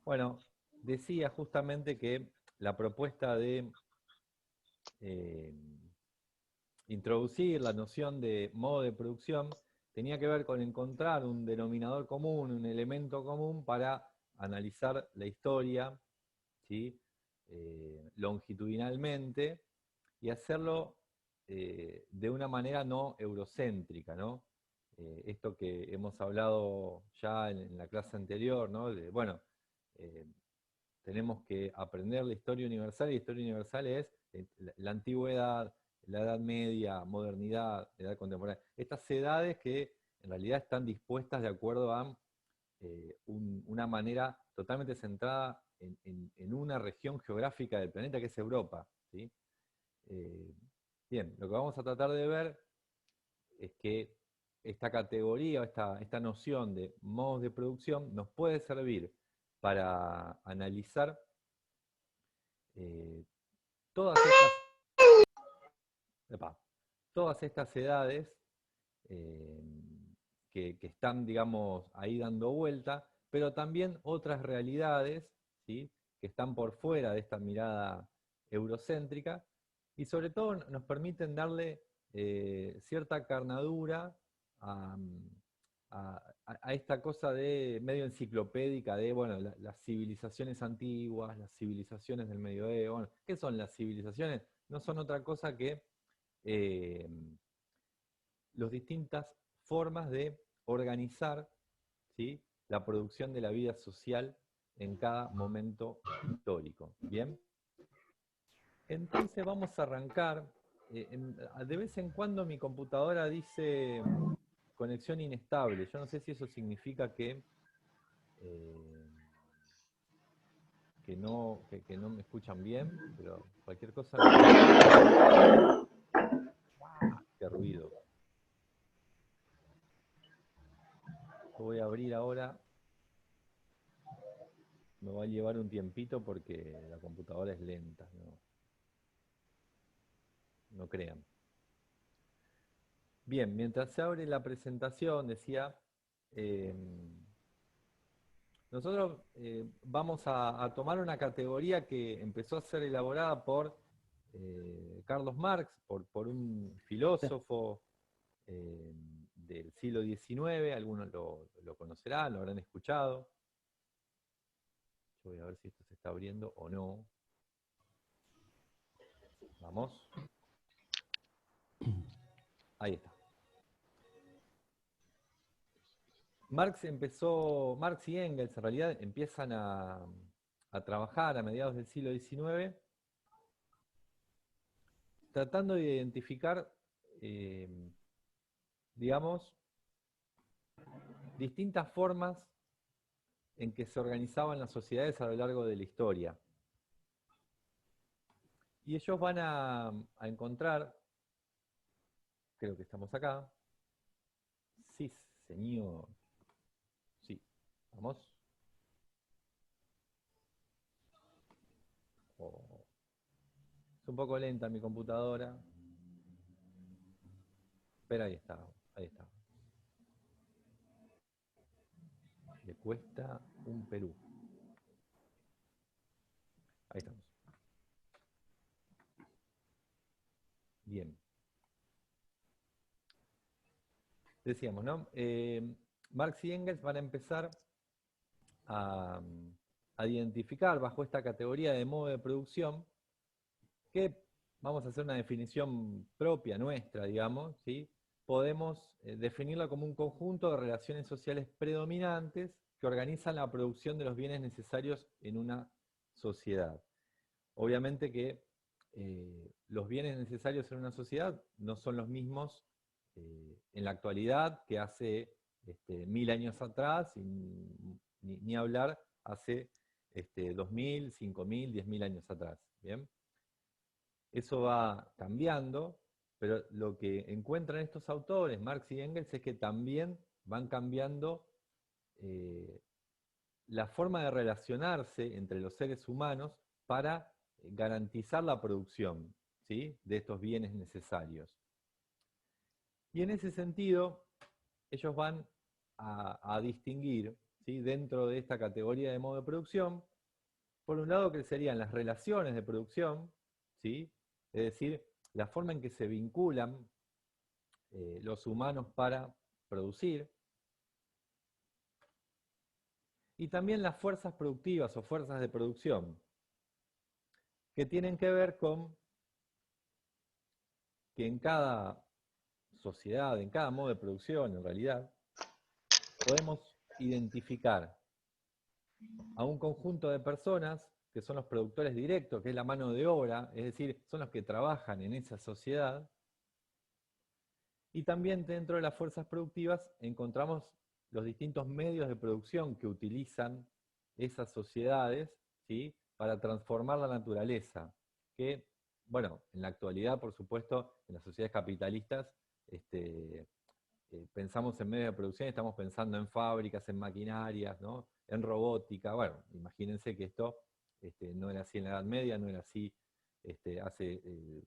Bueno, decía justamente que la propuesta de eh, introducir la noción de modo de producción tenía que ver con encontrar un denominador común, un elemento común para analizar la historia, ¿sí? Longitudinalmente y hacerlo de una manera no eurocéntrica, ¿no? Esto que hemos hablado ya en la clase anterior, ¿no? Bueno, eh, tenemos que aprender la historia universal, y la historia universal es la antigüedad, la Edad Media, modernidad, edad contemporánea. Estas edades que en realidad están dispuestas de acuerdo a una manera totalmente centrada en una región geográfica del planeta que es Europa, ¿sí? Eh, Bien, lo que vamos a tratar de ver es que esta categoría, esta noción de modos de producción nos puede servir para analizar eh, todas estas, epa, todas estas edades eh, que están, digamos, ahí dando vuelta, pero también otras realidades, ¿sí? Que están por fuera de esta mirada eurocéntrica y sobre todo nos permiten darle cierta carnadura a, a esta cosa de medio enciclopédica de, bueno, las civilizaciones antiguas, las civilizaciones del medioevo. Bueno, ¿qué son las civilizaciones? No son otra cosa que eh, las distintas formas de organizar, ¿sí? La producción de la vida social en cada momento histórico. ¿Bien? Entonces vamos a arrancar. De vez en cuando mi computadora dice conexión inestable. Yo no sé si eso significa eh, que no me escuchan bien, pero cualquier cosa me pueden... ¡Ah! ¡Qué ruido! Yo voy a abrir ahora. Me va a llevar un tiempito porque la computadora es lenta, no, no crean. Bien, mientras se abre la presentación, decía, eh, nosotros vamos a tomar una categoría que empezó a ser elaborada por Carlos Marx, por un filósofo eh, del siglo XIX, algunos lo conocerán, lo habrán escuchado. Yo voy a ver si esto se está abriendo o no. Vamos. Ahí está. Marx y Engels en realidad empiezan a trabajar a mediados del siglo XIX, tratando de identificar, eh, digamos, distintas formas en que se organizaban las sociedades a lo largo de la historia. Y ellos van a encontrar, creo que estamos acá, sí, señor, sí, vamos. Oh, es un poco lenta mi computadora, pero ahí está, ahí está. Le cuesta un Perú. Ahí estamos. Bien. Decíamos, ¿no? Marx y Engels van a empezar a, a identificar bajo esta categoría de modo de producción que vamos a hacer una definición propia nuestra, digamos, ¿sí? Podemos definirla como un conjunto de relaciones sociales predominantes que organizan la producción de los bienes necesarios en una sociedad. Obviamente que los bienes necesarios en una sociedad no son los mismos en la actualidad que hace 1000 años atrás, y ni hablar hace 2000, 5000, 10.000 años atrás. ¿Bien? Eso va cambiando, pero lo que encuentran estos autores, Marx y Engels, es que también van cambiando eh, la forma de relacionarse entre los seres humanos para garantizar la producción, ¿sí? De estos bienes necesarios. Y en ese sentido, ellos van a distinguir ¿sí? Dentro de esta categoría de modo de producción. Por un lado, que serían las relaciones de producción, ¿sí? Es decir, la forma en que se vinculan los humanos para producir, y también las fuerzas productivas o fuerzas de producción, que tienen que ver con que en cada sociedad, en cada modo de producción, en realidad, podemos identificar a un conjunto de personas que son los productores directos, que es la mano de obra, es decir, son los que trabajan en esa sociedad. Y también dentro de las fuerzas productivas encontramos los distintos medios de producción que utilizan esas sociedades, ¿sí? Para transformar la naturaleza, que, bueno, en la actualidad, por supuesto, en las sociedades capitalistas, pensamos en medios de producción, estamos pensando en fábricas, en maquinarias, ¿no? En robótica. Bueno, imagínense que esto no era así en la Edad Media, no era así hace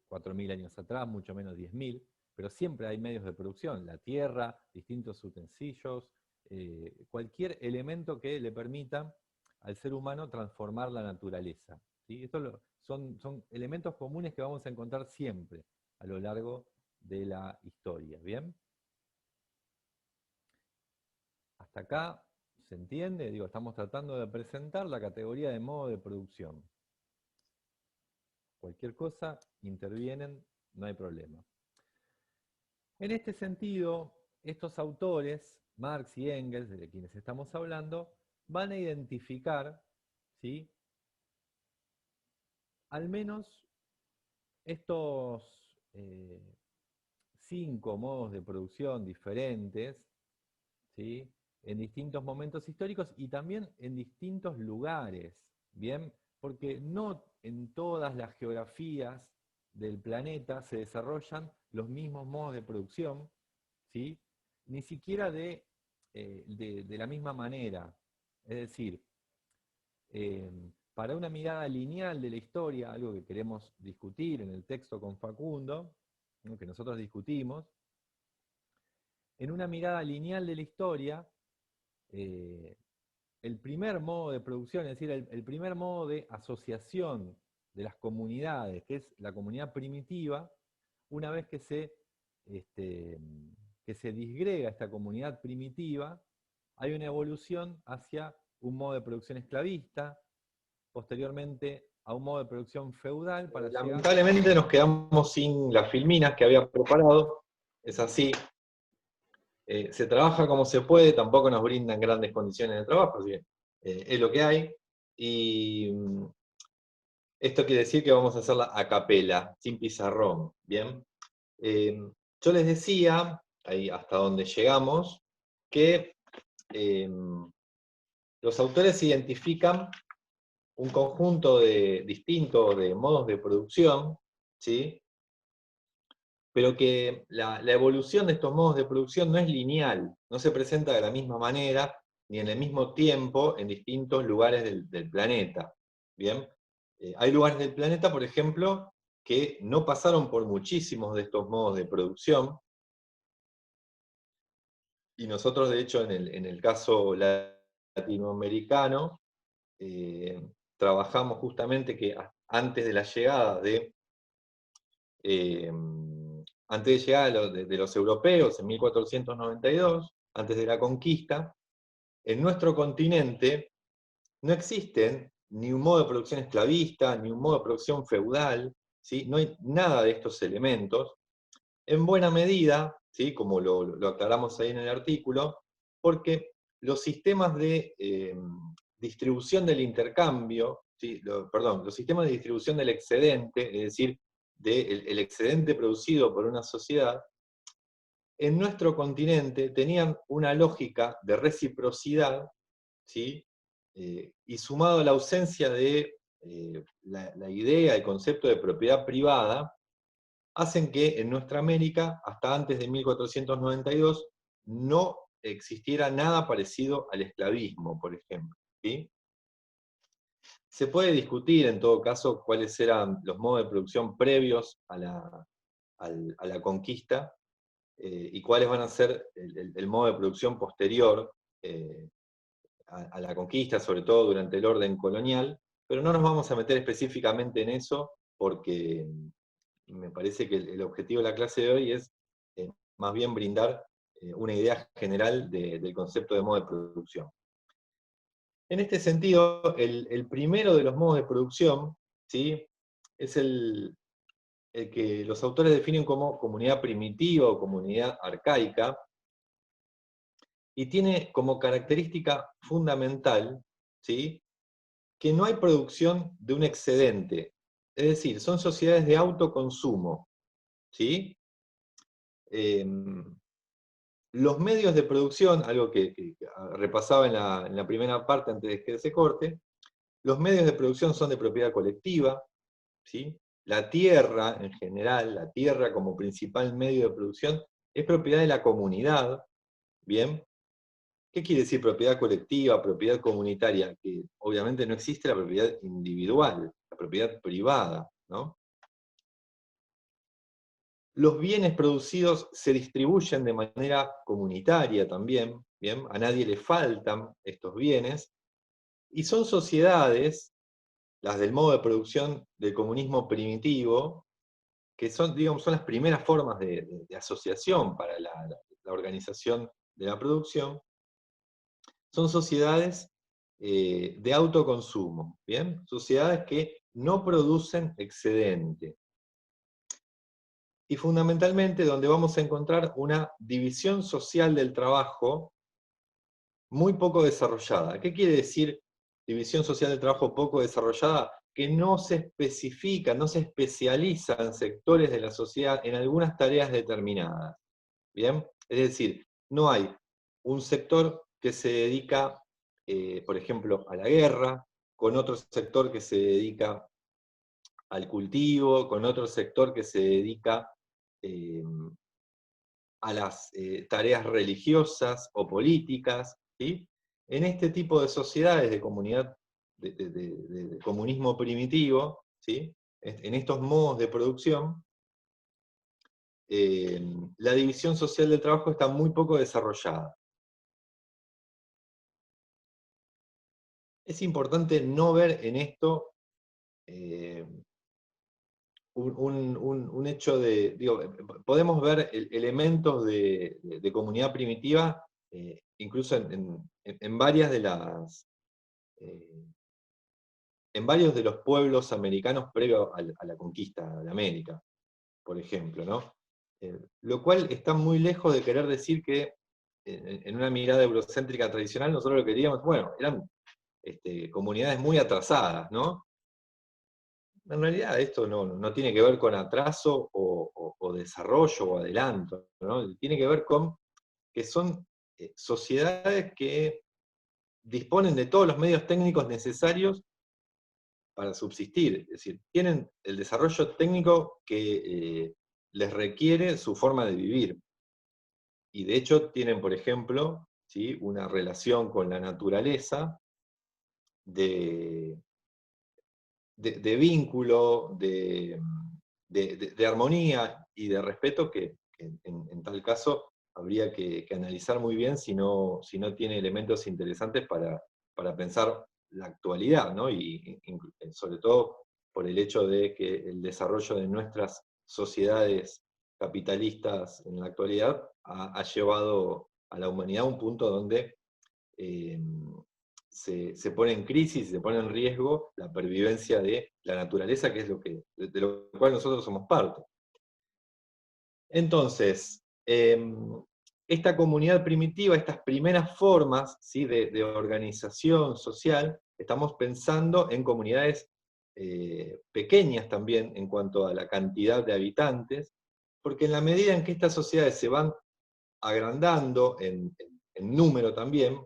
4.000 años atrás, mucho menos 10.000, pero siempre hay medios de producción, la tierra, distintos utensilios, cualquier elemento que le permita al ser humano transformar la naturaleza, ¿sí? Estos son elementos comunes que vamos a encontrar siempre a lo largo de la historia, ¿bien? Hasta acá se entiende, digo, estamos tratando de presentar la categoría de modo de producción. Cualquier cosa, intervienen, no hay problema. En este sentido, estos autores, Marx y Engels, de quienes estamos hablando, van a identificar, ¿sí?, al menos estos 5 modos de producción diferentes, ¿sí?, en distintos momentos históricos y también en distintos lugares, ¿bien? Porque no en todas las geografías del planeta se desarrollan los mismos modos de producción, ¿sí? Ni siquiera de la misma manera. Es decir, para una mirada lineal de la historia, algo que queremos discutir en el texto con Facundo, ¿no?, que nosotros discutimos, en una mirada lineal de la historia, el primer modo de producción, es decir, el primer modo de asociación de las comunidades, que es la comunidad primitiva, una vez que se disgrega esta comunidad primitiva, hay una evolución hacia un modo de producción esclavista, posteriormente a un modo de producción feudal para llegar... Lamentablemente nos quedamos sin las filminas que había preparado, es así. Se trabaja como se puede, tampoco nos brindan grandes condiciones de trabajo, así que es lo que hay. Y esto quiere decir que vamos a hacerla a capela, sin pizarrón, ¿bien? Yo les decía, ahí hasta donde llegamos, que los autores identifican un conjunto distinto de modos de producción, ¿sí?, pero que la evolución de estos modos de producción no es lineal, no se presenta de la misma manera, ni en el mismo tiempo, en distintos lugares del planeta. ¿Bien? Hay lugares del planeta, por ejemplo, que no pasaron por muchísimos de estos modos de producción, y nosotros, de hecho, en el caso latinoamericano, trabajamos justamente que antes de la llegada antes de llegar de los europeos en 1492, antes de la conquista, en nuestro continente no existen ni un modo de producción esclavista, ni un modo de producción feudal, ¿sí? No hay nada de estos elementos, en buena medida, ¿sí?, como lo aclaramos ahí en el artículo, porque los sistemas de distribución del intercambio, ¿sí?, los sistemas de distribución del excedente, es decir, el excedente producido por una sociedad, en nuestro continente tenían una lógica de reciprocidad, ¿sí?, y sumado a la ausencia de la idea, el concepto de propiedad privada, hacen que en nuestra América, hasta antes de 1492, no existiera nada parecido al esclavismo, por ejemplo, ¿sí? Se puede discutir, en todo caso, cuáles eran los modos de producción previos a la conquista, y cuáles van a ser el modo de producción posterior, a la conquista, sobre todo durante el orden colonial, pero no nos vamos a meter específicamente en eso porque me parece que el objetivo de la clase de hoy es más bien brindar una idea general del concepto de modo de producción. En este sentido, el primero de los modos de producción, ¿sí?, es el que los autores definen como comunidad primitiva o comunidad arcaica, y tiene como característica fundamental, ¿sí?, que no hay producción de un excedente. Es decir, son sociedades de autoconsumo, ¿sí? Los medios de producción, algo que repasaba en la primera parte antes de que se corte, los medios de producción son de propiedad colectiva, ¿sí? La tierra, en general, la tierra como principal medio de producción, es propiedad de la comunidad, ¿bien? ¿Qué quiere decir propiedad colectiva, propiedad comunitaria? Que obviamente no existe la propiedad individual, la propiedad privada, ¿no? Los bienes producidos se distribuyen de manera comunitaria también, ¿bien? A nadie le faltan estos bienes, y son sociedades, las del modo de producción del comunismo primitivo, que son, digamos, son las primeras formas de asociación para la organización de la producción, son sociedades de autoconsumo, ¿bien? Sociedades que no producen excedente. Y fundamentalmente donde vamos a encontrar una división social del trabajo muy poco desarrollada. ¿Qué quiere decir división social del trabajo poco desarrollada? Que no se especifica, no se especializa en sectores de la sociedad en algunas tareas determinadas. ¿Bien? Es decir, no hay un sector que se dedica, por ejemplo, a la guerra, con otro sector que se dedica al cultivo, con otro sector que se dedica a las tareas religiosas o políticas, ¿sí? En este tipo de sociedades de comunidad, de comunismo primitivo, ¿sí?, en estos modos de producción, la división social del trabajo está muy poco desarrollada. Es importante no ver en esto un hecho de, digo, podemos ver elementos de comunidad primitiva, incluso en varias de las, en varios de los pueblos americanos previo a la conquista de América, por ejemplo, ¿no? Lo cual está muy lejos de querer decir que en una mirada eurocéntrica tradicional nosotros lo que queríamos, bueno, eran comunidades muy atrasadas, ¿no? En realidad esto no tiene que ver con atraso o desarrollo o adelanto, ¿no? Tiene que ver con que son sociedades que disponen de todos los medios técnicos necesarios para subsistir, es decir, tienen el desarrollo técnico que les requiere su forma de vivir. Y de hecho tienen, por ejemplo, ¿sí?, una relación con la naturaleza de vínculo, de armonía y de respeto que en tal caso habría que analizar muy bien si no tiene elementos interesantes para pensar la actualidad, ¿no? Y sobre todo por el hecho de que el desarrollo de nuestras sociedades capitalistas en la actualidad ha llevado a la humanidad a un punto donde eh, se pone en crisis, se pone en riesgo la pervivencia de la naturaleza, que es de lo cual nosotros somos parte. Entonces, esta comunidad primitiva, estas primeras formas, ¿sí?, de organización social, estamos pensando en comunidades pequeñas también en cuanto a la cantidad de habitantes, porque en la medida en que estas sociedades se van agrandando en número también,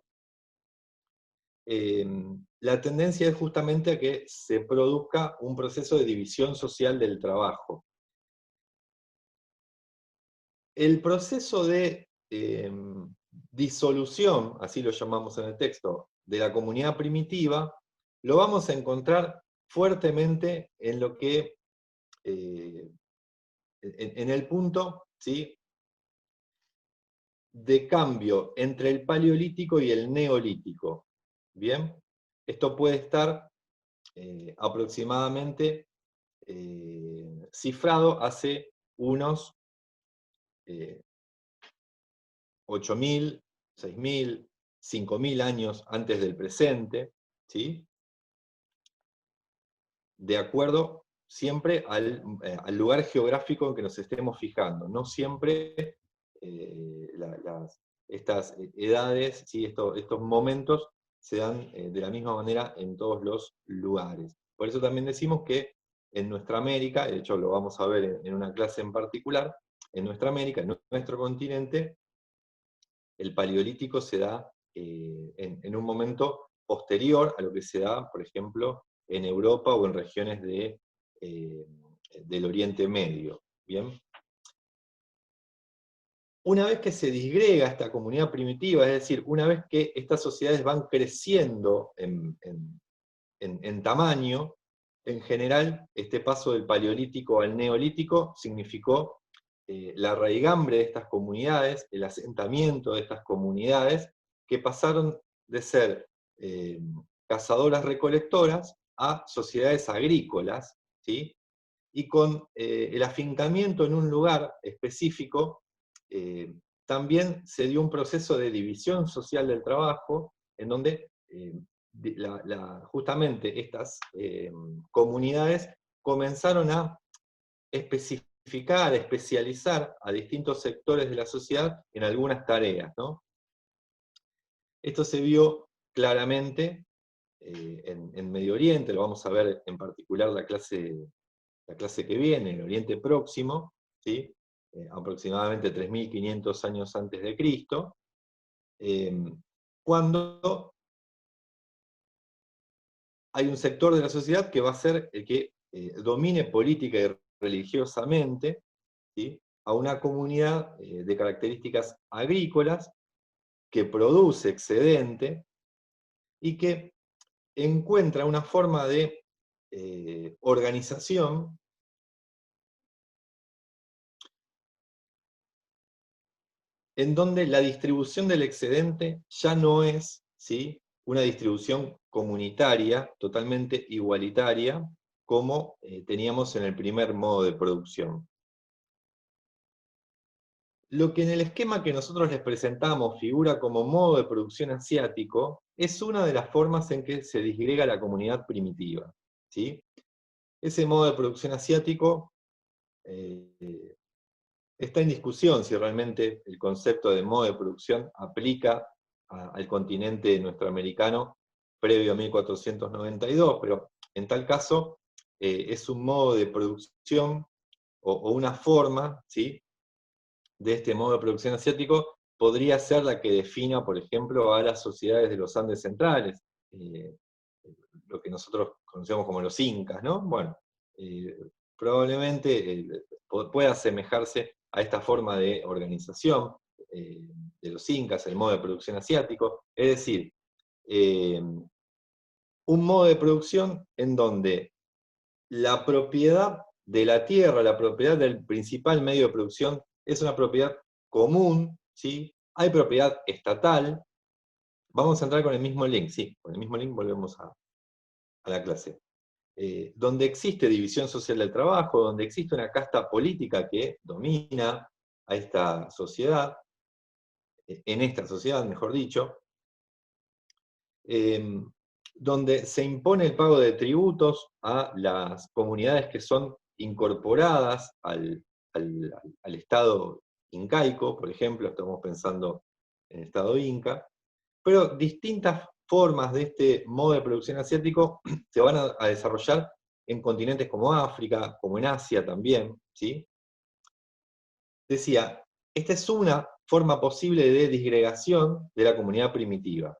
la tendencia es justamente a que se produzca un proceso de división social del trabajo. El proceso de disolución, así lo llamamos en el texto, de la comunidad primitiva, lo vamos a encontrar fuertemente en lo que, en el punto, ¿sí?, de cambio entre el paleolítico y el neolítico. Bien, esto puede estar aproximadamente cifrado hace unos 8.000, 6.000, 5.000 años antes del presente, ¿sí? De acuerdo siempre al lugar geográfico en que nos estemos fijando. No siempre estas edades, ¿sí? Estos momentos se dan de la misma manera en todos los lugares. Por eso también decimos que en nuestra América, de hecho lo vamos a ver en una clase en particular, en nuestra América, en nuestro continente, el Paleolítico se da en un momento posterior a lo que se da, por ejemplo, en Europa o en regiones del Oriente Medio. ¿Bien? Una vez que se disgrega esta comunidad primitiva, es decir, una vez que estas sociedades van creciendo en tamaño, en general, este paso del Paleolítico al Neolítico significó la raigambre de estas comunidades, el asentamiento de estas comunidades, que pasaron de ser cazadoras-recolectoras a sociedades agrícolas, ¿sí? Y con el afincamiento en un lugar específico, también se dio un proceso de división social del trabajo, en donde justamente estas comunidades comenzaron a especificar, especializar a distintos sectores de la sociedad en algunas tareas, ¿no? Esto se vio claramente en Medio Oriente, lo vamos a ver en particular la clase que viene, en el Oriente Próximo, ¿sí? Aproximadamente 3.500 años antes de Cristo, cuando hay un sector de la sociedad que va a ser el que domine política y religiosamente, ¿sí? A una comunidad de características agrícolas que produce excedente y que encuentra una forma de organización en donde la distribución del excedente ya no es, ¿sí?, una distribución comunitaria, totalmente igualitaria, como teníamos en el primer modo de producción. Lo que en el esquema que nosotros les presentamos figura como modo de producción asiático, es una de las formas en que se disgrega la comunidad primitiva, ¿sí? Ese modo de producción asiático está en discusión si realmente el concepto de modo de producción aplica al continente nuestroamericano previo a 1492, pero en tal caso es un modo de producción o una forma, ¿sí?, de este modo de producción asiático podría ser la que defina, por ejemplo, a las sociedades de los Andes centrales, lo que nosotros conocemos como los incas, ¿no? Bueno, probablemente pueda asemejarse a esta forma de organización de los incas, el modo de producción asiático, es decir, un modo de producción en donde la propiedad de la tierra, la propiedad del principal medio de producción, es una propiedad común, ¿sí? Hay propiedad estatal. Vamos a entrar con el mismo link, sí, con el mismo link volvemos a la clase. Donde existe división social del trabajo, donde existe una casta política que domina a esta sociedad, en esta sociedad, mejor dicho, donde se impone el pago de tributos a las comunidades que son incorporadas al Estado incaico, por ejemplo, estamos pensando en el Estado inca, pero distintas formas de este modo de producción asiático se van a desarrollar en continentes como África, como en Asia también, ¿sí? Decía, esta es una forma posible de disgregación de la comunidad primitiva.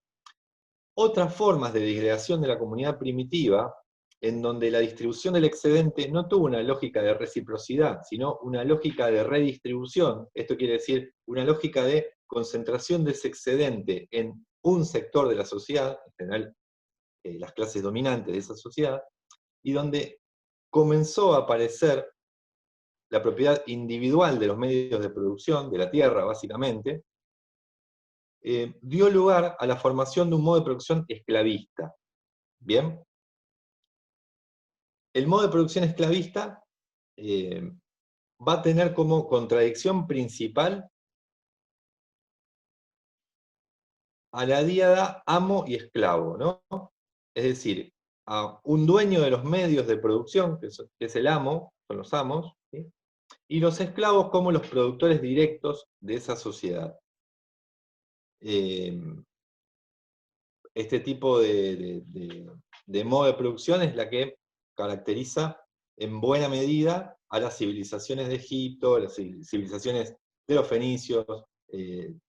Otras formas de disgregación de la comunidad primitiva, en donde la distribución del excedente no tuvo una lógica de reciprocidad, sino una lógica de redistribución, esto quiere decir una lógica de concentración de ese excedente en un sector de la sociedad, en general las clases dominantes de esa sociedad, y donde comenzó a aparecer la propiedad individual de los medios de producción, de la tierra básicamente, dio lugar a la formación de un modo de producción esclavista. ¿Bien? El modo de producción esclavista va a tener como contradicción principal a la díada amo y esclavo, ¿no? Es decir, a un dueño de los medios de producción, que es el amo, son los amos, ¿sí? Y los esclavos como los productores directos de esa sociedad. Este tipo de modo de producción es la que caracteriza en buena medida a las civilizaciones de Egipto, a las civilizaciones de los fenicios,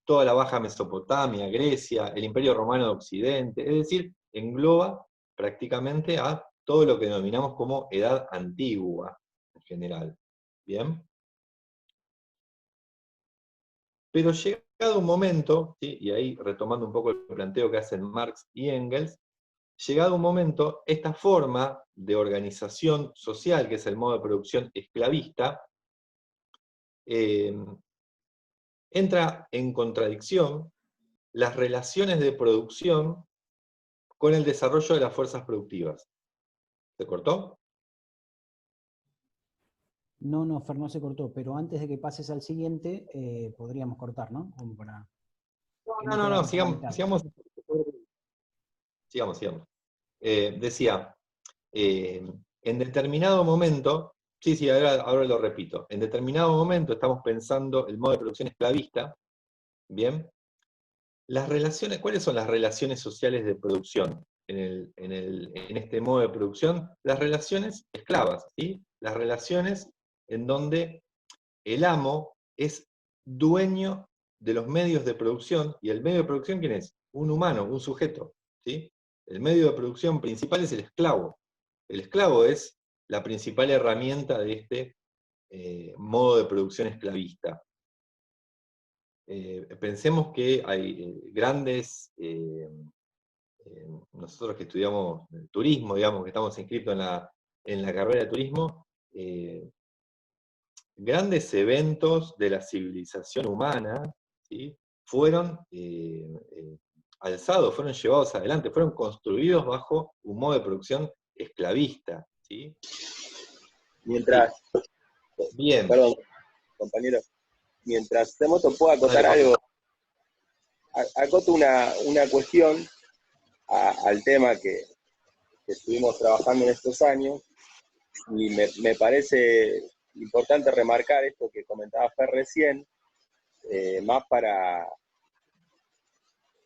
toda la Baja Mesopotamia, Grecia, el Imperio Romano de Occidente, es decir, engloba prácticamente a todo lo que denominamos como Edad Antigua en general. ¿Bien? Pero llegado un momento, ¿sí? Y ahí retomando un poco el planteo que hacen Marx y Engels, llegado un momento, esta forma de organización social, que es el modo de producción esclavista, entra en contradicción las relaciones de producción con el desarrollo de las fuerzas productivas. ¿Se cortó? No, Fer, no se cortó, pero antes de que pases al siguiente, podríamos cortar, ¿no? Como para que no No, quedáramos a la sigamos, mitad. sigamos. Decía, en determinado momento, sí, ahora lo repito, en determinado momento estamos pensando el modo de producción esclavista, ¿bien? Las relaciones, ¿cuáles son las relaciones sociales de producción en este modo de producción? Las relaciones esclavas, ¿sí? Las relaciones en donde el amo es dueño de los medios de producción, y el medio de producción, ¿quién es? Un humano, un sujeto, ¿sí? El medio de producción principal es el esclavo. El esclavo es la principal herramienta de este modo de producción esclavista. Pensemos que hay grandes, nosotros que estudiamos turismo, digamos, que estamos inscritos en la carrera de turismo, grandes eventos de la civilización humana, ¿sí? Fueron alzados, fueron llevados adelante, fueron construidos bajo un modo de producción esclavista, ¿sí? Mientras, Bien. perdón, compañero, mientras Temoto pueda acotar Dale, algo, acoto una cuestión al tema que estuvimos trabajando en estos años, y me parece importante remarcar esto que comentaba Fer recién, más para,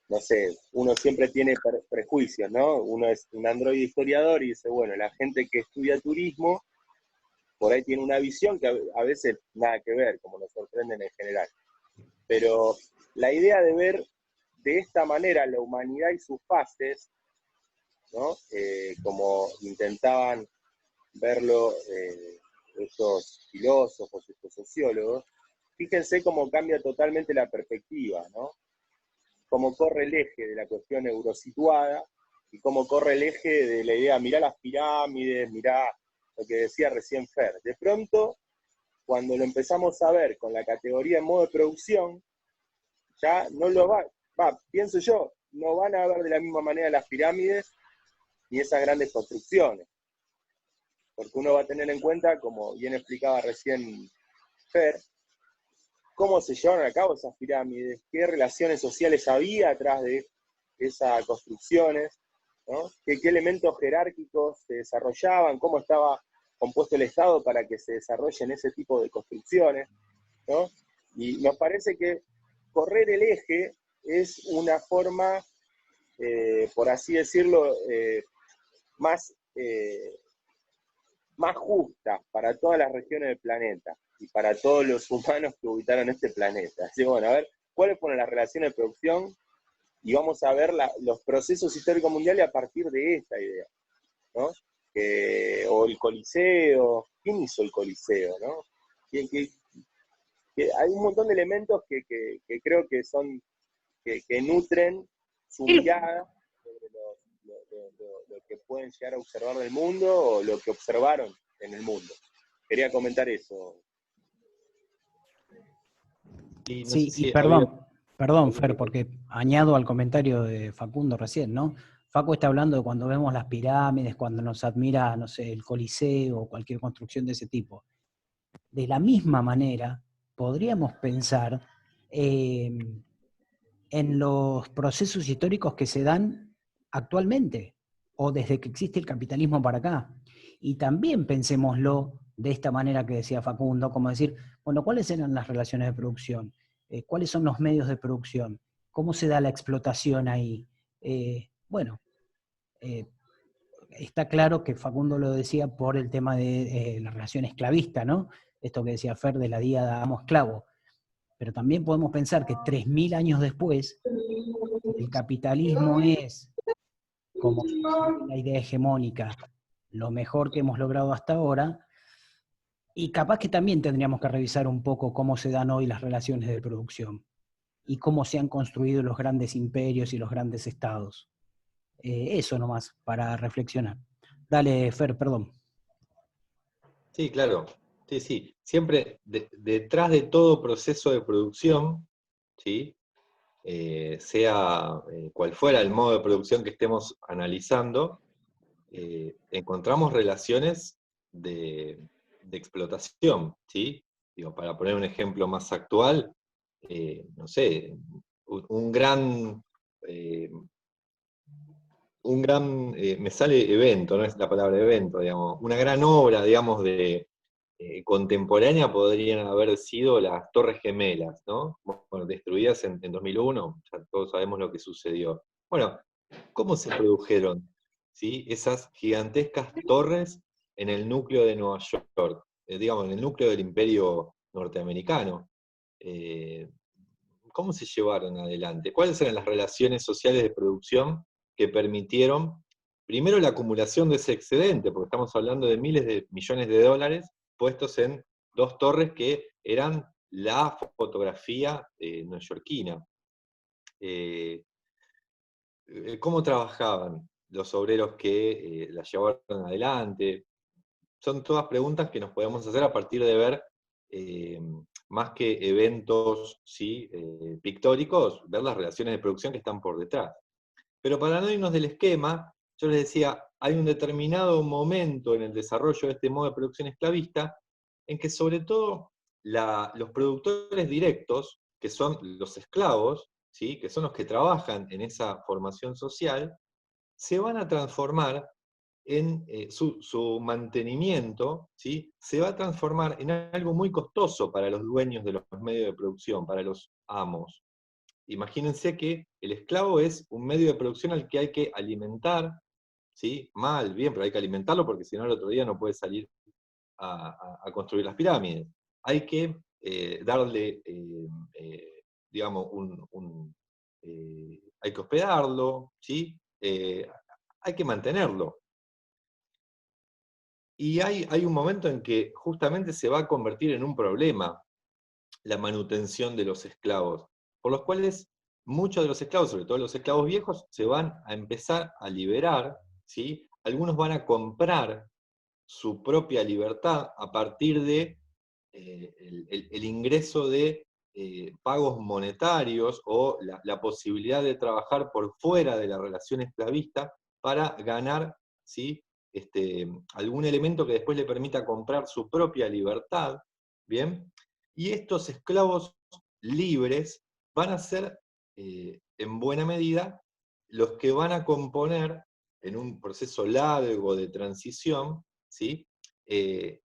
no sé, uno siempre tiene prejuicios, ¿no? Uno es un androide historiador y dice, bueno, la gente que estudia turismo, por ahí tiene una visión que a veces nada que ver, como nos sorprenden en general. Pero la idea de ver de esta manera la humanidad y sus fases, ¿no? Como intentaban verlo estos filósofos, estos sociólogos, fíjense cómo cambia totalmente la perspectiva, ¿no? Cómo corre el eje de la cuestión eurosituada y cómo corre el eje de la idea, mirá las pirámides, mirá lo que decía recién Fer. De pronto, cuando lo empezamos a ver con la categoría en modo de producción, ya no lo pienso yo, no van a ver de la misma manera las pirámides ni esas grandes construcciones. Porque uno va a tener en cuenta, como bien explicaba recién Fer, cómo se llevaron a cabo esas pirámides, qué relaciones sociales había atrás de esas construcciones, ¿no? ¿Qué elementos jerárquicos se desarrollaban, cómo estaba compuesto el Estado para que se desarrollen ese tipo de construcciones, ¿no? Y nos parece que correr el eje es una forma, por así decirlo, más justa para todas las regiones del planeta y para todos los humanos que habitaron este planeta. Así que bueno, a ver, ¿cuáles fueron las relaciones de producción? Y vamos a ver los procesos históricos mundiales a partir de esta idea, ¿no? O el Coliseo, ¿quién hizo el Coliseo, no? Que hay un montón de elementos que creo que son, que nutren su mirada sobre lo que pueden llegar a observar del mundo o lo que observaron en el mundo. Quería comentar eso. Sí, y perdón, Perdón, Fer, porque añado al comentario de Facundo recién, ¿no? Facu está hablando de cuando vemos las pirámides, cuando nos admira, no sé, el Coliseo o cualquier construcción de ese tipo. De la misma manera, podríamos pensar en los procesos históricos que se dan actualmente, o desde que existe el capitalismo para acá. Y también pensémoslo de esta manera que decía Facundo, como decir, bueno, ¿cuáles eran las relaciones de producción? ¿Cuáles son los medios de producción? ¿Cómo se da la explotación ahí? Bueno, está claro que Facundo lo decía por el tema de la relación esclavista, ¿no? Esto que decía Fer de la diada amo-esclavo. Pero también podemos pensar que 3000 años después, el capitalismo es, como la idea hegemónica, lo mejor que hemos logrado hasta ahora, y capaz que también tendríamos que revisar un poco cómo se dan hoy las relaciones de producción y cómo se han construido los grandes imperios y los grandes estados. Eso nomás, para reflexionar. Dale, Fer, perdón. Sí, claro. Sí, sí. Siempre detrás de todo proceso de producción, ¿sí? Sea cual fuera el modo de producción que estemos analizando, encontramos relaciones de explotación, ¿sí? Digo, para poner un ejemplo más actual, no sé, un gran, me sale evento, no es la palabra evento, digamos, una gran obra, digamos, contemporánea podrían haber sido las Torres Gemelas, ¿no? Bueno, destruidas en 2001, ya todos sabemos lo que sucedió. Bueno, ¿cómo se produjeron, ¿sí? Esas gigantescas torres en el núcleo de Nueva York, digamos, en el núcleo del Imperio norteamericano? Eh, ¿Cómo se llevaron adelante? ¿Cuáles eran las relaciones sociales de producción que permitieron, primero, la acumulación de ese excedente, porque estamos hablando de miles de millones de dólares puestos en dos torres que eran la fotografía neoyorquina? ¿Cómo trabajaban los obreros que la llevaron adelante? Son todas preguntas que nos podemos hacer a partir de ver, eh, más que eventos, ¿sí? Pictóricos, ver las relaciones de producción que están por detrás. Pero para no irnos del esquema, yo les decía, hay un determinado momento en el desarrollo de este modo de producción esclavista en que sobre todo los productores directos, que son los esclavos, ¿sí? Que son los que trabajan en esa formación social, se van a transformar en su mantenimiento, ¿sí? Se va a transformar en algo muy costoso para los dueños de los medios de producción, para los amos. Imagínense que el esclavo es un medio de producción al que hay que alimentar, ¿sí? Mal, bien, pero hay que alimentarlo porque si no el otro día no puede salir a construir las pirámides. Hay que darle, digamos, hay que hospedarlo, ¿sí? Hay que mantenerlo. Y hay un momento en que justamente se va a convertir en un problema la manutención de los esclavos, por los cuales muchos de los esclavos, sobre todo los esclavos viejos, se van a empezar a liberar, ¿sí? Algunos van a comprar su propia libertad a partir de el ingreso de pagos monetarios o la posibilidad de trabajar por fuera de la relación esclavista para ganar, ¿sí? Algún elemento que después le permita comprar su propia libertad, ¿bien? Y estos esclavos libres van a ser, en buena medida, los que van a componer, en un proceso largo de transición, ¿sí?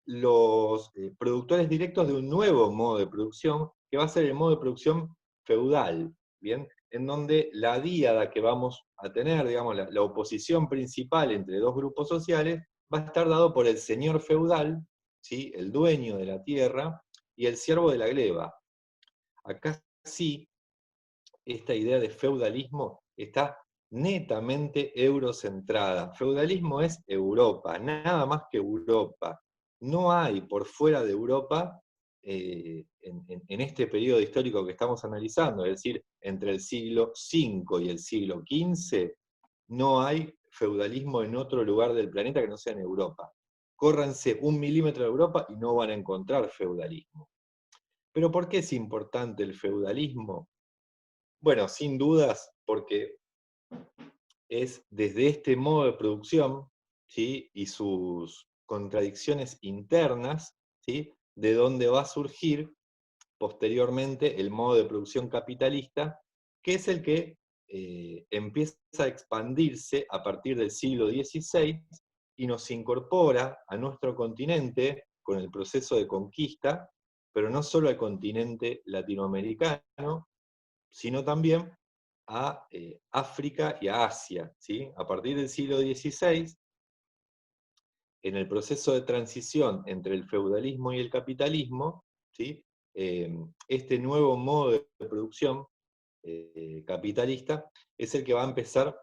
Los productores directos de un nuevo modo de producción, que va a ser el modo de producción feudal, ¿bien? En donde la díada que vamos a tener, digamos, la oposición principal entre dos grupos sociales, va a estar dado por el señor feudal, ¿sí? El dueño de la tierra, y el siervo de la gleba. Acá sí, esta idea de feudalismo está netamente eurocentrada. Feudalismo es Europa, nada más que Europa. No hay por fuera de Europa, en este periodo histórico que estamos analizando, es decir, entre el siglo V y el siglo XV, no hay feudalismo en otro lugar del planeta que no sea en Europa. Córranse 1 milímetro de Europa y no van a encontrar feudalismo. ¿Pero por qué es importante el feudalismo? Bueno, sin dudas, porque es desde este modo de producción, ¿sí?, y sus contradicciones internas, ¿sí?, de donde va a surgir posteriormente el modo de producción capitalista, que es el que empieza a expandirse a partir del siglo XVI y nos incorpora a nuestro continente con el proceso de conquista, pero no solo al continente latinoamericano, sino también a África y a Asia, ¿sí? A partir del siglo XVI, en el proceso de transición entre el feudalismo y el capitalismo, ¿sí?, este nuevo modo de producción capitalista es el que va a empezar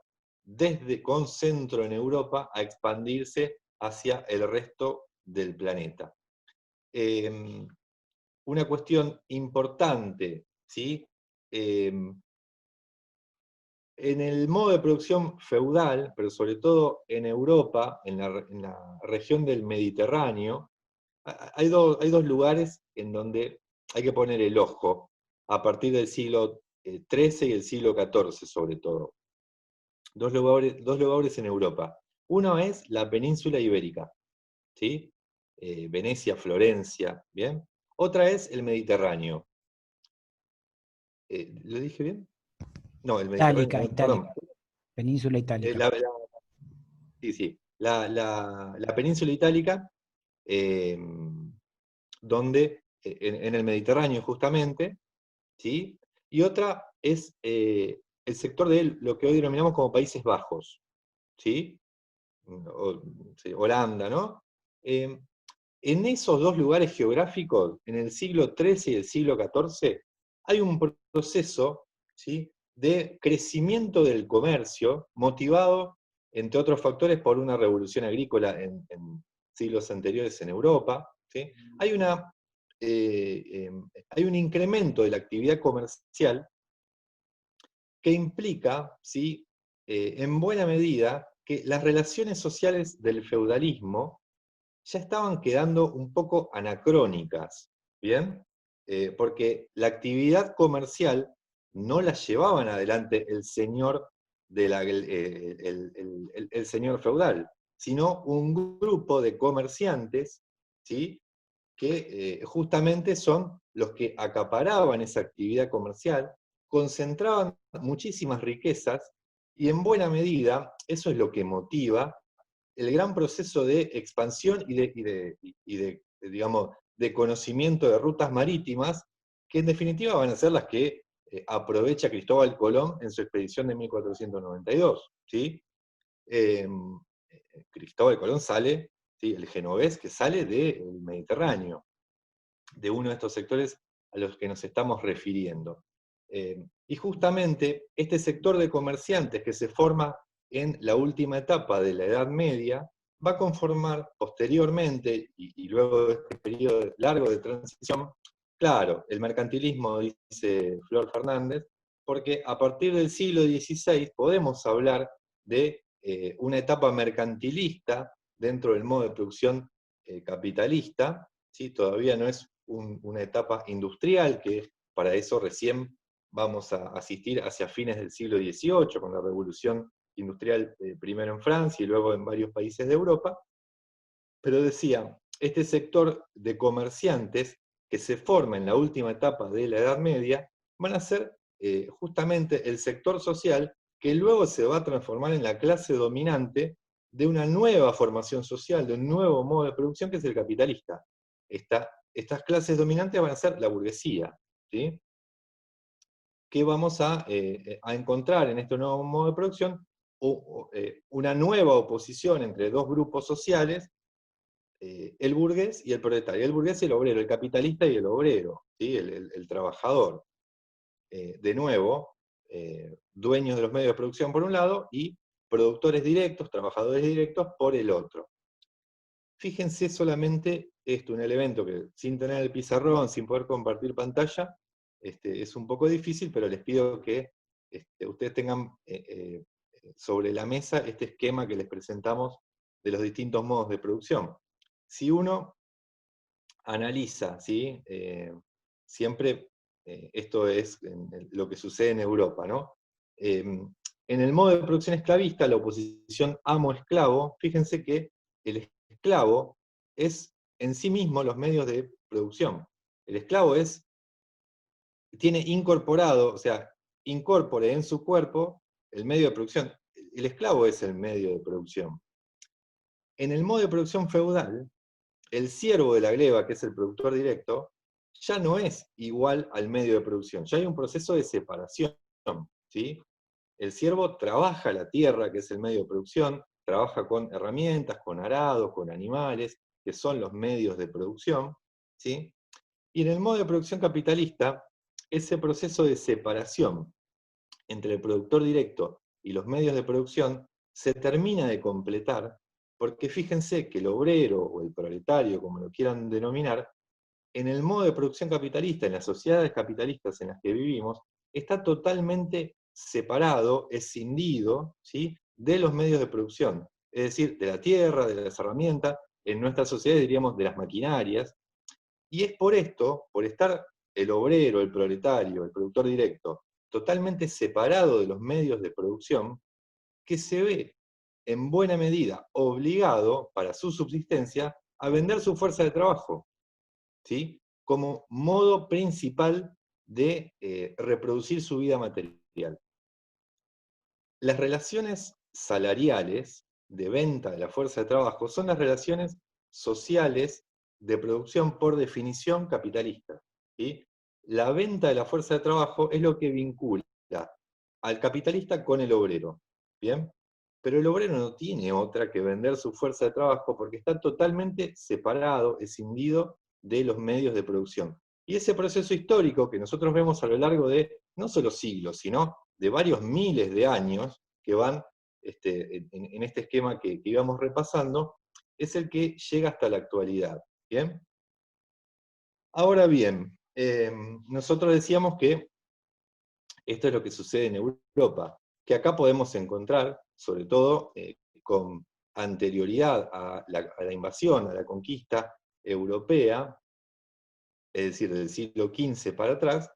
con centro en Europa a expandirse hacia el resto del planeta. Una cuestión importante, ¿sí? En el modo de producción feudal, pero sobre todo en Europa, en la región del Mediterráneo, hay dos lugares en donde hay que poner el ojo, a partir del siglo XIII y el siglo XIV sobre todo. Dos lugares en Europa. Uno es la península ibérica, ¿sí? Venecia, Florencia, ¿bien? Otra es el Mediterráneo. ¿Lo dije bien? No, el Mediterráneo, Itálica, perdón. península itálica. Sí. La península itálica, donde, en el Mediterráneo justamente, ¿sí? Y otra es el sector de lo que hoy denominamos como Países Bajos, ¿sí? Sí, Holanda, ¿no? En esos dos lugares geográficos, en el siglo XIII y el siglo XIV, hay un proceso, ¿sí?, de crecimiento del comercio, motivado, entre otros factores, por una revolución agrícola en siglos anteriores en Europa, ¿sí? Hay un incremento de la actividad comercial que implica, ¿sí?, en buena medida, que las relaciones sociales del feudalismo ya estaban quedando un poco anacrónicas, ¿bien? Porque la actividad comercial no la llevaban adelante el señor, el señor feudal, sino un grupo de comerciantes, ¿sí?, que justamente son los que acaparaban esa actividad comercial, concentraban muchísimas riquezas, y en buena medida eso es lo que motiva el gran proceso de expansión digamos, de conocimiento de rutas marítimas, que en definitiva van a ser las que aprovecha Cristóbal Colón en su expedición de 1492, ¿sí? Cristóbal Colón sale, ¿sí?, el genovés que sale del Mediterráneo, de uno de estos sectores a los que nos estamos refiriendo. Y justamente este sector de comerciantes que se forma en la última etapa de la Edad Media va a conformar posteriormente, y luego de este periodo largo de transición, claro, el mercantilismo, dice Flor Fernández, porque a partir del siglo XVI podemos hablar de una etapa mercantilista dentro del modo de producción capitalista, ¿sí? Todavía no es una etapa industrial, que para eso recién vamos a asistir hacia fines del siglo XVIII, con la revolución industrial primero en Francia y luego en varios países de Europa. Pero decía, este sector de comerciantes que se forma en la última etapa de la Edad Media, van a ser justamente el sector social que luego se va a transformar en la clase dominante de una nueva formación social, de un nuevo modo de producción que es el capitalista. Estas clases dominantes van a ser la burguesía, ¿sí?, que vamos a encontrar en este nuevo modo de producción una nueva oposición entre dos grupos sociales, el burgués y el proletario. El burgués y el obrero, el capitalista y el obrero, ¿sí?, el trabajador. De nuevo, dueños de los medios de producción por un lado y productores directos, trabajadores directos por el otro. Fíjense solamente esto, un elemento que sin tener el pizarrón, sin poder compartir pantalla, es un poco difícil, pero les pido que ustedes tengan sobre la mesa este esquema que les presentamos de los distintos modos de producción. Si uno analiza, ¿sí?, siempre esto es lo que sucede en Europa, ¿no? En el modo de producción esclavista, la oposición amo-esclavo, fíjense que el esclavo es en sí mismo los medios de producción. El esclavo tiene incorporado, o sea, incorpore en su cuerpo el medio de producción. El esclavo es el medio de producción. En el modo de producción feudal, el siervo de la gleba, que es el productor directo, ya no es igual al medio de producción. Ya hay un proceso de separación, ¿sí? El siervo trabaja la tierra, que es el medio de producción, trabaja con herramientas, con arados, con animales, que son los medios de producción, ¿sí? Y en el modo de producción capitalista, ese proceso de separación entre el productor directo y los medios de producción se termina de completar, porque fíjense que el obrero o el proletario, como lo quieran denominar, en el modo de producción capitalista, en las sociedades capitalistas en las que vivimos, está totalmente separado, escindido, ¿sí?, de los medios de producción, es decir, de la tierra, de las herramientas, en nuestra sociedad diríamos de las maquinarias, y es por esto, por estar el obrero, el proletario, el productor directo, totalmente separado de los medios de producción, que se ve en buena medida obligado, para su subsistencia, a vender su fuerza de trabajo, ¿sí?, como modo principal de reproducir su vida material. Las relaciones salariales de venta de la fuerza de trabajo son las relaciones sociales de producción por definición capitalista, ¿sí? La venta de la fuerza de trabajo es lo que vincula al capitalista con el obrero, ¿bien? Pero el obrero no tiene otra que vender su fuerza de trabajo porque está totalmente separado, escindido de los medios de producción. Y ese proceso histórico que nosotros vemos a lo largo de no solo siglos, sino de varios miles de años que van en este esquema que íbamos repasando, es el que llega hasta la actualidad. ¿Bien? Ahora bien, nosotros decíamos que esto es lo que sucede en Europa, que acá podemos encontrar, sobre todo con anterioridad a la invasión, a la conquista europea, es decir, del siglo XV para atrás,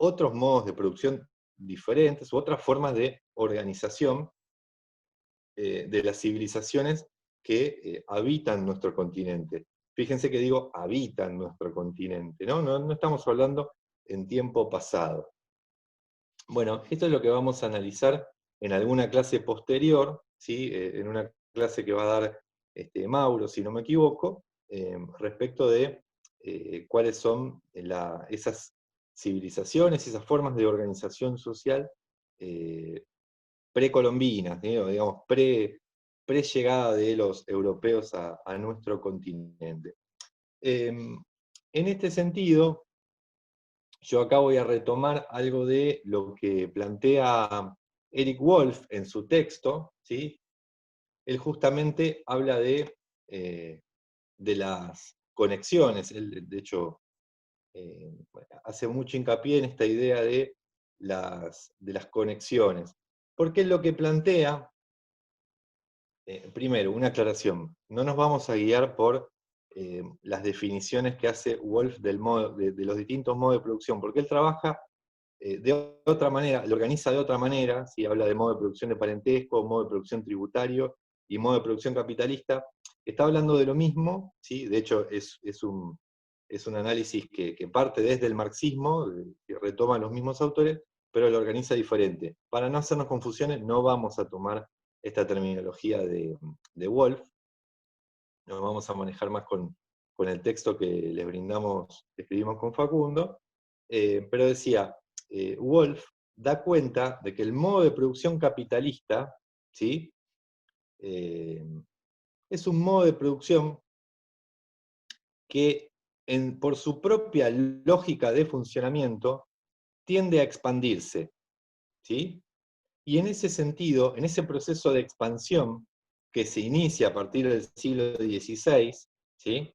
otros modos de producción diferentes, u otras formas de organización de las civilizaciones que habitan nuestro continente. Fíjense que digo habitan nuestro continente, ¿no? No estamos hablando en tiempo pasado. Bueno, esto es lo que vamos a analizar en alguna clase posterior, ¿sí? En una clase que va a dar Mauro, si no me equivoco, respecto de cuáles son esas civilizaciones, esas formas de organización social precolombinas, digamos, pre-llegada de los europeos a nuestro continente. En este sentido, yo acá voy a retomar algo de lo que plantea Eric Wolf en su texto, ¿sí? Él justamente habla de las conexiones, él de hecho hace mucho hincapié en esta idea de las conexiones, porque él lo que plantea, primero, una aclaración, no nos vamos a guiar por las definiciones que hace Wolf de los distintos modos de producción, porque él trabaja de otra manera, lo organiza de otra manera, ¿sí? Habla de modo de producción de parentesco, modo de producción tributario y modo de producción capitalista. Está hablando de lo mismo, ¿sí? De hecho es un análisis que parte desde el marxismo, que retoma los mismos autores, pero lo organiza diferente. Para no hacernos confusiones, no vamos a tomar esta terminología de Wolf, nos vamos a manejar más con el texto que les escribimos con Facundo, pero decía, Wolf da cuenta de que el modo de producción capitalista, ¿sí? Es un modo de producción que por su propia lógica de funcionamiento tiende a expandirse, ¿sí? Y en ese sentido, en ese proceso de expansión que se inicia a partir del siglo XVI, ¿sí?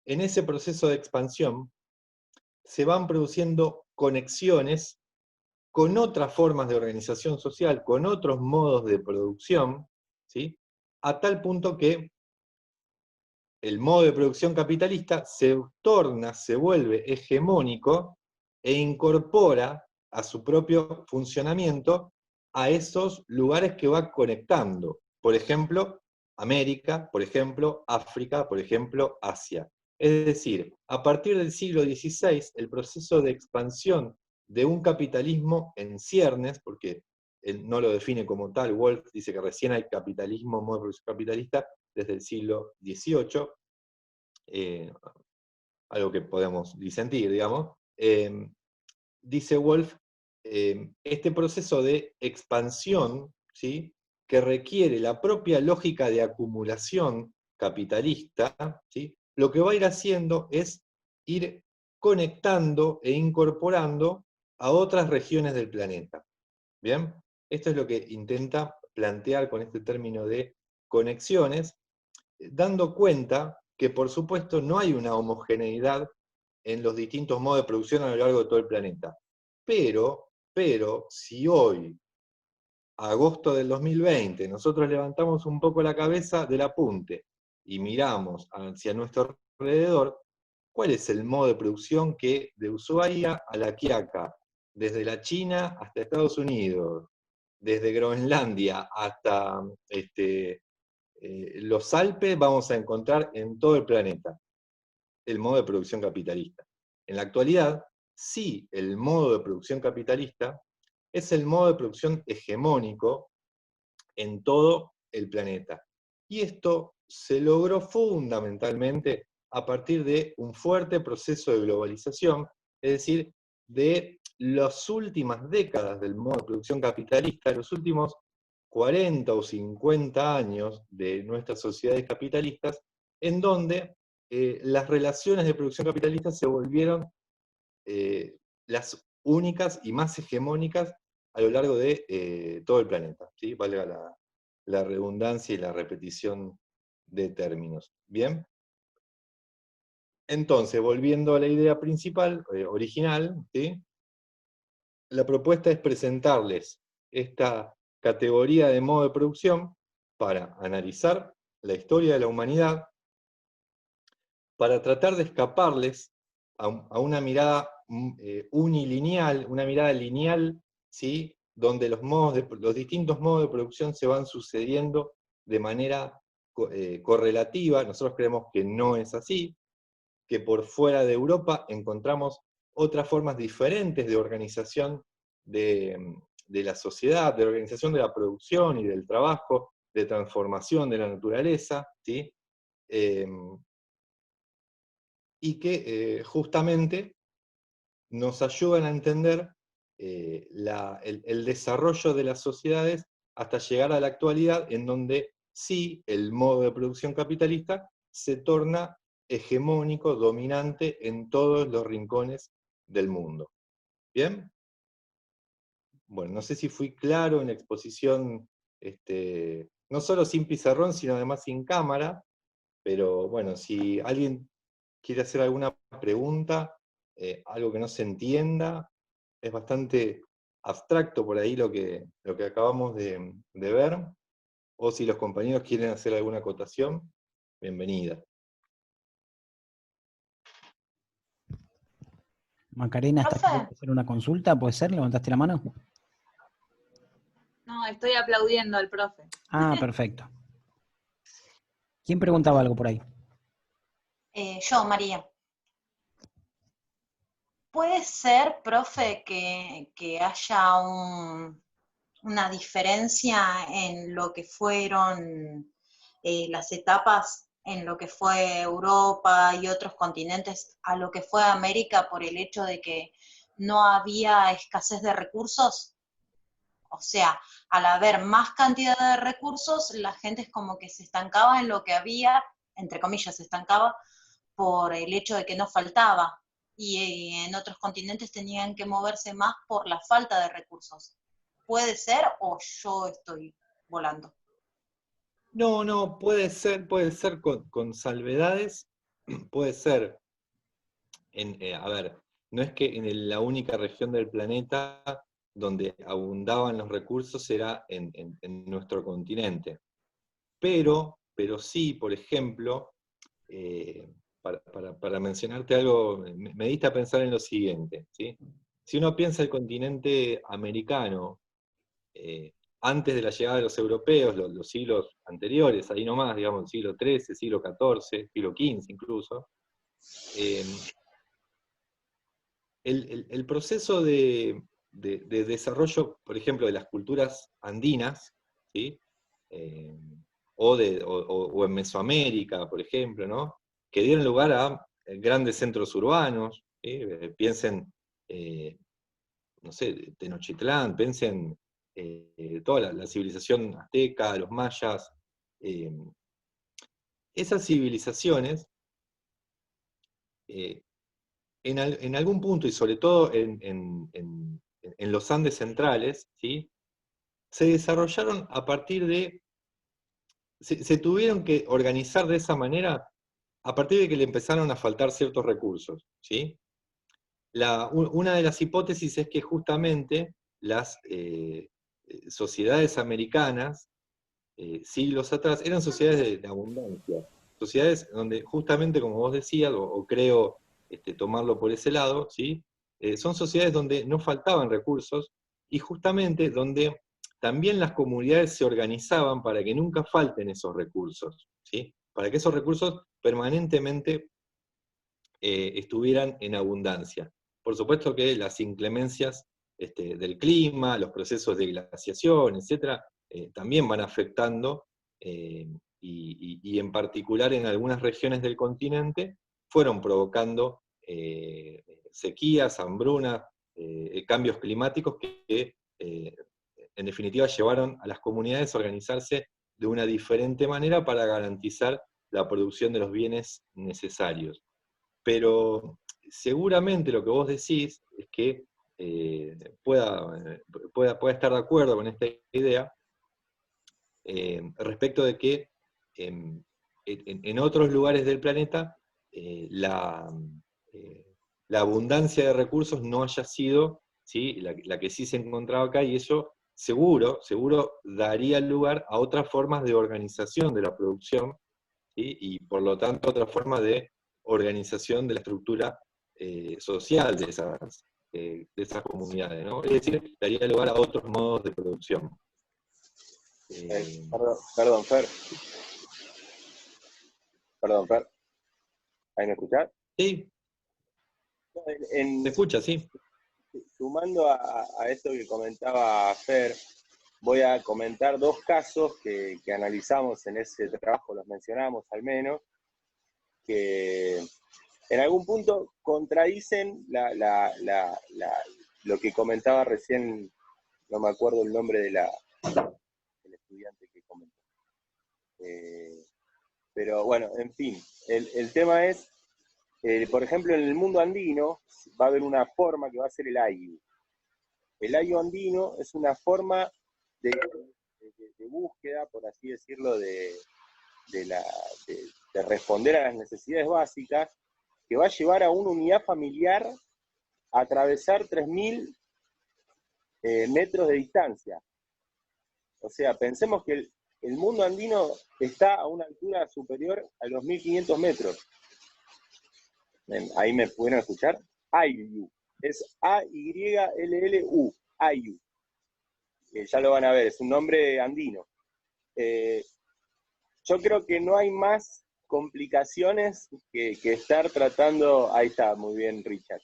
En ese proceso de expansión se van produciendo conexiones con otras formas de organización social, con otros modos de producción, ¿sí? A tal punto que el modo de producción capitalista se vuelve hegemónico e incorpora a su propio funcionamiento a esos lugares que va conectando. Por ejemplo, América, por ejemplo, África, por ejemplo, Asia. Es decir, a partir del siglo XVI, el proceso de expansión de un capitalismo en ciernes, porque él no lo define como tal, Wolff dice que recién hay capitalismo, modo de producción capitalista, desde el siglo XVIII, algo que podemos disentir, digamos, dice Wolff, este proceso de expansión, ¿sí?, que requiere la propia lógica de acumulación capitalista, ¿sí?, lo que va a ir haciendo es ir conectando e incorporando a otras regiones del planeta. ¿Bien? Esto es lo que intenta plantear con este término de conexiones, dando cuenta que, por supuesto, no hay una homogeneidad en los distintos modos de producción a lo largo de todo el planeta. Pero, si hoy, agosto del 2020, nosotros levantamos un poco la cabeza del apunte y miramos hacia nuestro alrededor, ¿cuál es el modo de producción que de Ushuaia a La Quiaca, desde la China hasta Estados Unidos, desde Groenlandia hasta los Alpes, vamos a encontrar en todo el planeta? El modo de producción capitalista. En la actualidad, sí, el modo de producción capitalista es el modo de producción hegemónico en todo el planeta. Y esto se logró fundamentalmente a partir de un fuerte proceso de globalización, es decir, de las últimas décadas del modo de producción capitalista, los últimos 40 o 50 años de nuestras sociedades capitalistas, en donde las relaciones de producción capitalista se volvieron las únicas y más hegemónicas a lo largo de todo el planeta, ¿sí? Valga la redundancia y la repetición de términos. ¿Bien? Entonces, volviendo a la idea principal, original, ¿sí?, la propuesta es presentarles esta categoría de modo de producción para analizar la historia de la humanidad, para tratar de escaparles a una mirada unilineal, una mirada lineal, ¿sí?, donde los distintos modos de producción se van sucediendo de manera correlativa. Nosotros creemos que no es así, que por fuera de Europa encontramos otras formas diferentes de organización de la sociedad, de organización de la producción y del trabajo, de transformación de la naturaleza, ¿sí?, y que justamente nos ayudan a entender el desarrollo de las sociedades hasta llegar a la actualidad, en donde sí el modo de producción capitalista se torna hegemónico, dominante en todos los rincones del mundo. ¿Bien? Bueno, no sé si fui claro en la exposición, no solo sin pizarrón, sino además sin cámara, pero bueno, si alguien quiere hacer alguna pregunta, algo que no se entienda, es bastante abstracto por ahí lo que acabamos de ver, o si los compañeros quieren hacer alguna acotación, bienvenida. Macarena, ¿estás Profe. queriendo hacer una consulta? ¿Puede ser? ¿Levantaste la mano? No, estoy aplaudiendo al profe. Ah, perfecto. ¿Quién preguntaba algo por ahí? Yo, María. ¿Puede ser, profe, que haya una diferencia en lo que fueron las etapas, en lo que fue Europa y otros continentes, a lo que fue América, por el hecho de que no había escasez de recursos? O sea, al haber más cantidad de recursos, la gente es como que se estancaba en lo que había, entre comillas, se estancaba por el hecho de que no faltaba. Y en otros continentes tenían que moverse más por la falta de recursos. ¿Puede ser o yo estoy volando? No, puede ser con salvedades, puede ser, a ver, no es que en la única región del planeta donde abundaban los recursos era en nuestro continente, pero sí, por ejemplo, para mencionarte algo, me diste a pensar en lo siguiente, ¿sí? Si uno piensa el continente americano, antes de la llegada de los europeos, los siglos anteriores, ahí nomás, digamos, el siglo XIII, siglo XIV, siglo XV incluso, el proceso de desarrollo, por ejemplo, de las culturas andinas, ¿sí? O en Mesoamérica, por ejemplo, ¿no? Que dieron lugar a grandes centros urbanos, ¿sí? Piensen, no sé, Tenochtitlán, piensen toda la civilización azteca, los mayas. Esas civilizaciones, en algún punto, y sobre todo en los Andes centrales, ¿sí? Se desarrollaron a partir de... Se tuvieron que organizar de esa manera a partir de que le empezaron a faltar ciertos recursos, ¿sí? Una de las hipótesis es que justamente las sociedades americanas, siglos atrás, eran sociedades de abundancia, sociedades donde justamente, como vos decías, o creo tomarlo por ese lado, ¿sí? Son sociedades donde no faltaban recursos y justamente donde también las comunidades se organizaban para que nunca falten esos recursos, ¿sí? Para que esos recursos permanentemente estuvieran en abundancia. Por supuesto que las inclemencias del clima, los procesos de glaciación, etc., también van afectando, y en particular en algunas regiones del continente, fueron provocando sequías, hambrunas, cambios climáticos que en definitiva llevaron a las comunidades a organizarse de una diferente manera para garantizar la producción de los bienes necesarios. Pero seguramente lo que vos decís es que pueda estar de acuerdo con esta idea, respecto de que en otros lugares del planeta la abundancia de recursos no haya sido, ¿sí? la que sí se encontraba acá, y eso seguro daría lugar a otras formas de organización de la producción, ¿sí? Y por lo tanto otras formas de organización de la estructura social de esas comunidades, ¿no? Es decir, daría lugar a otros modos de producción. Perdón, Fer. ¿Ahí me escuchás? Sí, se escucha, sí. Sumando a esto que comentaba Fer, voy a comentar dos casos que analizamos en ese trabajo, los mencionamos al menos, que en algún punto contradicen lo que comentaba recién, no me acuerdo el nombre del estudiante que comentó. Pero bueno, en fin, el tema es, por ejemplo, en el mundo andino va a haber una forma que va a ser el ayu. El ayu andino es una forma de búsqueda, por así decirlo, de responder a las necesidades básicas, que va a llevar a una unidad familiar a atravesar 3.000 metros de distancia. O sea, pensemos que el mundo andino está a una altura superior a los 1.500 metros. ¿Ahí me pudieron escuchar? Ayu. Es A-Y-L-L-U. Ayu. Ya lo van a ver, es un nombre andino. Yo creo que no hay más complicaciones que estar tratando, ahí está, muy bien Richard,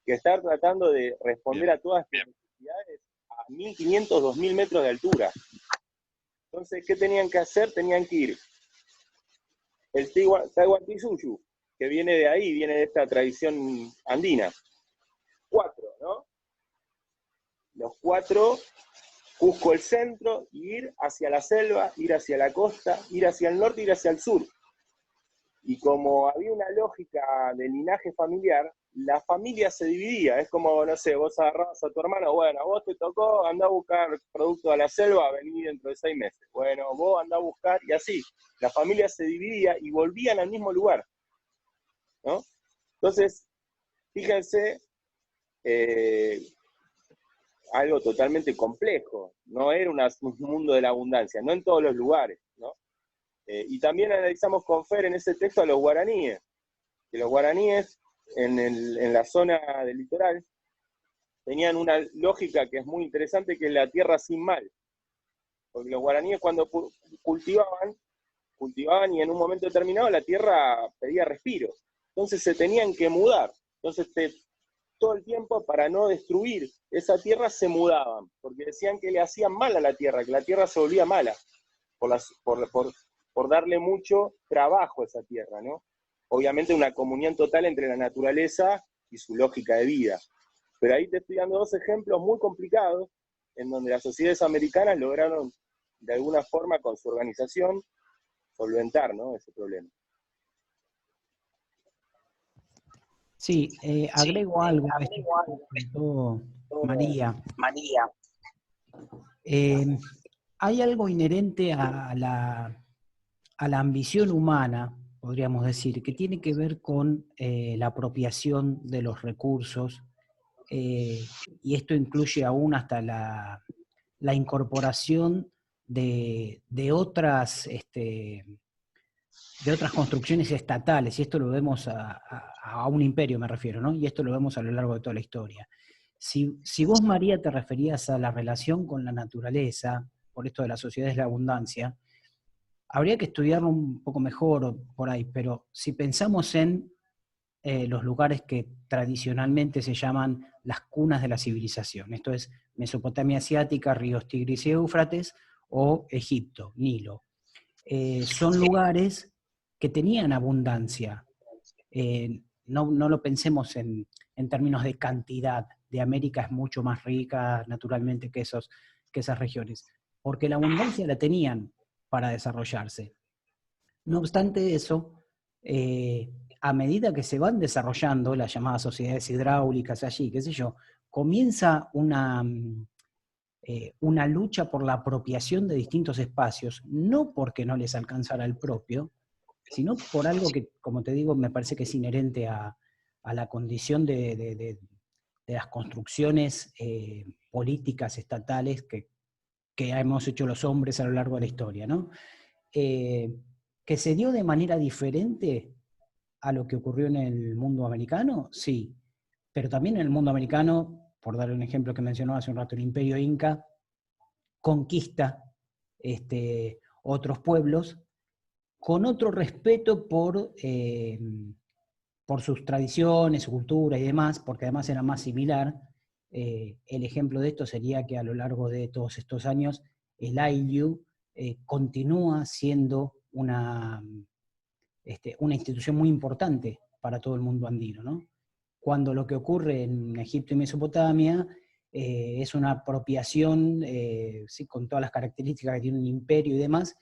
que estar tratando de responder a todas las necesidades a 1.500, 2.000 metros de altura. Entonces, ¿qué tenían que hacer? Tenían que ir el Tahuantinsuyu, que viene de ahí, viene de esta tradición andina. 4, ¿no? Los 4, Cusco el centro, y ir hacia la selva, ir hacia la costa, ir hacia el norte, ir hacia el sur. Y como había una lógica de linaje familiar, la familia se dividía. Es como, no sé, vos agarrabas a tu hermano, bueno, a vos te tocó, andá a buscar producto de la selva, vení dentro de 6 meses. Bueno, vos andá a buscar, y así. La familia se dividía y volvían al mismo lugar, ¿no? Entonces, fíjense, algo totalmente complejo. No era un mundo de la abundancia, no en todos los lugares, ¿no? Y también analizamos con Fer en ese texto a los guaraníes. que los guaraníes en la zona del litoral tenían una lógica que es muy interesante, que es la tierra sin mal. Porque los guaraníes cuando cultivaban y en un momento determinado la tierra pedía respiro. Entonces se tenían que mudar. Entonces todo el tiempo, para no destruir esa tierra, se mudaban, porque decían que le hacían mal a la tierra, que la tierra se volvía mala, por darle mucho trabajo a esa tierra, ¿no? Obviamente una comunión total entre la naturaleza y su lógica de vida. Pero ahí te estoy dando dos ejemplos muy complicados, en donde las sociedades americanas lograron, de alguna forma, con su organización, solventar, ¿no?, ese problema. Sí, agrego algo a esto que comentó María. Hay algo inherente a la ambición humana, podríamos decir, que tiene que ver con la apropiación de los recursos, y esto incluye aún hasta la incorporación de otras construcciones estatales, y esto lo vemos a un imperio, me refiero, ¿no? Y esto lo vemos a lo largo de toda la historia. Si vos, María, te referías a la relación con la naturaleza, por esto de las sociedades de la abundancia, habría que estudiarlo un poco mejor por ahí, pero si pensamos en los lugares que tradicionalmente se llaman las cunas de la civilización, esto es Mesopotamia asiática, ríos Tigris y Éufrates, o Egipto, Nilo. Son lugares que tenían abundancia. No lo pensemos en términos de cantidad. De América es mucho más rica naturalmente que esas regiones, porque la abundancia la tenían para desarrollarse. No obstante eso, a medida que se van desarrollando las llamadas sociedades hidráulicas allí, qué sé yo, comienza una lucha por la apropiación de distintos espacios, no porque no les alcanzara el propio, sino por algo que, como te digo, me parece que es inherente a la condición de las construcciones políticas estatales que hemos hecho los hombres a lo largo de la historia, ¿no? ¿Que se dio de manera diferente a lo que ocurrió en el mundo americano? Sí, pero también en el mundo americano, por dar un ejemplo que mencionó hace un rato, el Imperio Inca conquista otros pueblos con otro respeto por sus tradiciones, su cultura y demás, porque además era más similar. El ejemplo de esto sería que a lo largo de todos estos años el Ayllu continúa siendo una institución muy importante para todo el mundo andino, ¿no? Cuando lo que ocurre en Egipto y Mesopotamia es una apropiación, sí, con todas las características que tiene un imperio y demás,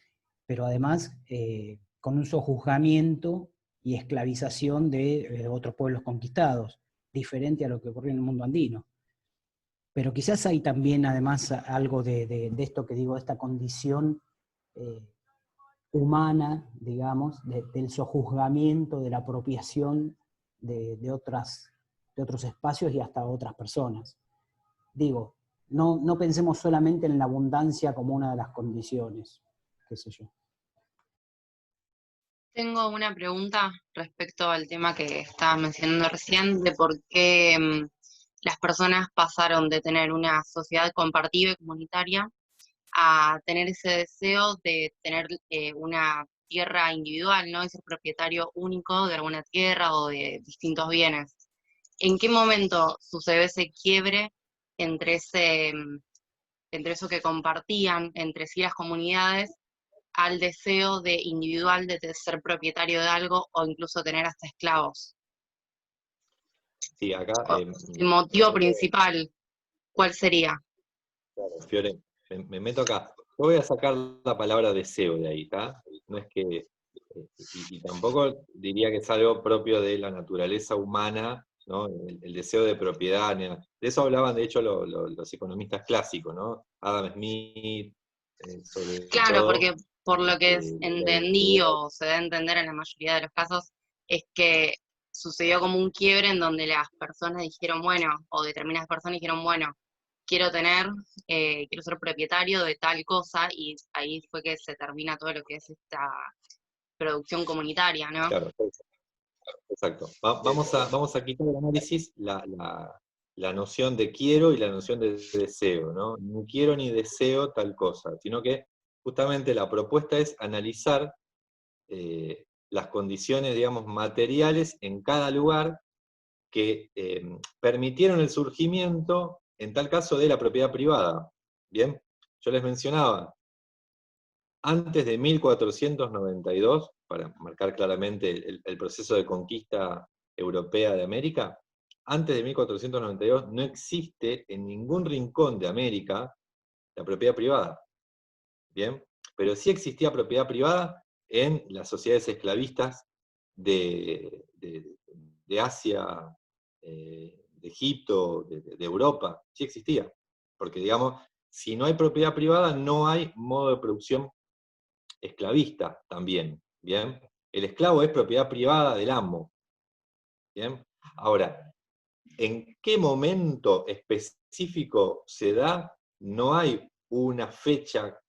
pero además con un sojuzgamiento y esclavización de otros pueblos conquistados, diferente a lo que ocurrió en el mundo andino. Pero quizás hay también, además, algo de esto que digo, de esta condición humana, digamos, del sojuzgamiento, de la apropiación de otros espacios y hasta otras personas. Digo, no pensemos solamente en la abundancia como una de las condiciones, qué sé yo. Tengo una pregunta respecto al tema que estaba mencionando recién, de por qué las personas pasaron de tener una sociedad compartida y comunitaria a tener ese deseo de tener una tierra individual, ¿no? Y ser propietario único de alguna tierra o de distintos bienes. ¿En qué momento sucedió ese quiebre entre eso que compartían entre sí las comunidades al deseo de individual de ser propietario de algo o incluso tener hasta esclavos? Sí, acá... el motivo principal, ¿cuál sería? Fiore, me meto acá. Yo voy a sacar la palabra deseo de ahí, ¿está? No es que... Y tampoco diría que es algo propio de la naturaleza humana, ¿no? El deseo de propiedad. De eso hablaban, de hecho, los economistas clásicos, ¿no? Adam Smith, sobre Claro, todo, porque por lo que entendí o se da a entender en la mayoría de los casos, es que sucedió como un quiebre en donde las personas dijeron, bueno, o determinadas personas dijeron, bueno, quiero ser propietario de tal cosa, y ahí fue que se termina todo lo que es esta producción comunitaria, ¿no? Claro, exacto. Vamos a quitar del análisis la noción de quiero y la noción de deseo, ¿no? Ni quiero ni deseo tal cosa, sino que justamente la propuesta es analizar las condiciones, digamos, materiales en cada lugar que permitieron el surgimiento, en tal caso, de la propiedad privada. Bien, yo les mencionaba, antes de 1492, para marcar claramente el proceso de conquista europea de América, antes de 1492 no existe en ningún rincón de América la propiedad privada. Bien, pero sí existía propiedad privada en las sociedades esclavistas de Asia, de Egipto, de Europa, sí existía. Porque, digamos, si no hay propiedad privada, no hay modo de producción esclavista también, ¿bien? El esclavo es propiedad privada del amo, ¿bien? Ahora, ¿en qué momento específico se da? No hay una fecha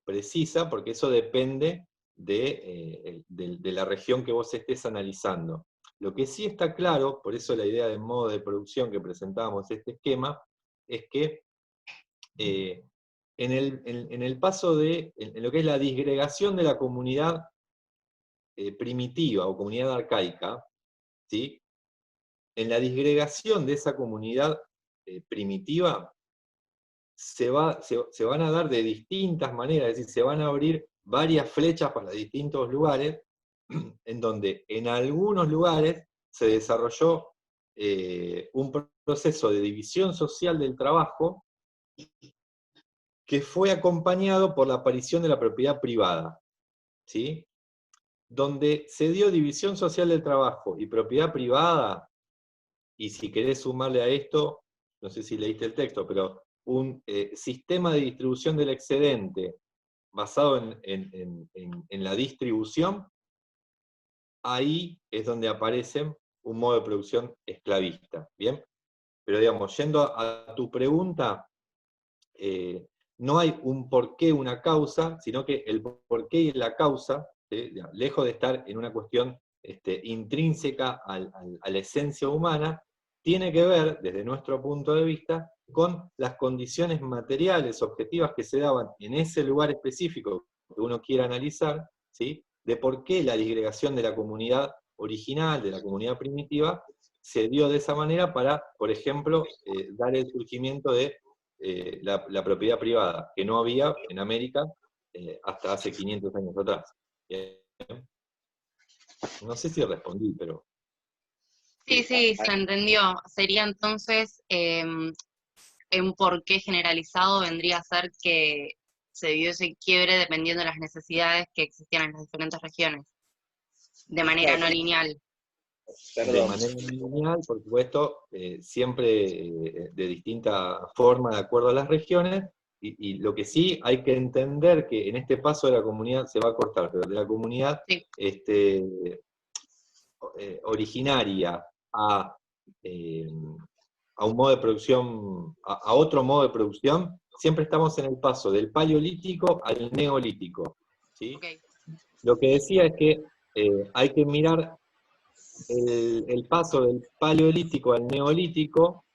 precisa, porque eso depende de la región que vos estés analizando. Lo que sí está claro, por eso la idea de modo de producción que presentábamos este esquema, es que en el paso en lo que es la disgregación de la comunidad primitiva o comunidad arcaica, ¿sí? En la disgregación de esa comunidad primitiva se van a dar de distintas maneras, es decir, se van a abrir varias flechas para distintos lugares, en donde en algunos lugares se desarrolló un proceso de división social del trabajo que fue acompañado por la aparición de la propiedad privada, ¿sí? Donde se dio división social del trabajo y propiedad privada, y si querés sumarle a esto, no sé si leíste el texto, pero un sistema de distribución del excedente basado en la distribución, ahí es donde aparece un modo de producción esclavista, ¿bien? Pero digamos, yendo a tu pregunta, no hay un porqué, una causa, sino que el porqué y la causa, lejos de estar en una cuestión intrínseca a la esencia humana, tiene que ver, desde nuestro punto de vista, con las condiciones materiales, objetivas que se daban en ese lugar específico que uno quiera analizar, ¿sí? De por qué la disgregación de la comunidad original, de la comunidad primitiva, se dio de esa manera para, por ejemplo, dar el surgimiento de la propiedad privada, que no había en América hasta hace 500 años atrás. Bien. No sé si respondí, pero... Sí, sí, se entendió. Sería entonces un porqué generalizado vendría a ser que se dio ese quiebre dependiendo de las necesidades que existían en las diferentes regiones, de manera no lineal. De manera lineal, por supuesto, siempre de distinta forma de acuerdo a las regiones, y lo que sí hay que entender que en este paso de la comunidad se va a cortar, pero de la comunidad Sí. Originaria a un modo de producción, a otro modo de producción, siempre estamos en el paso del paleolítico al neolítico, ¿sí? Okay. Lo que decía es que hay que mirar el paso del paleolítico al neolítico,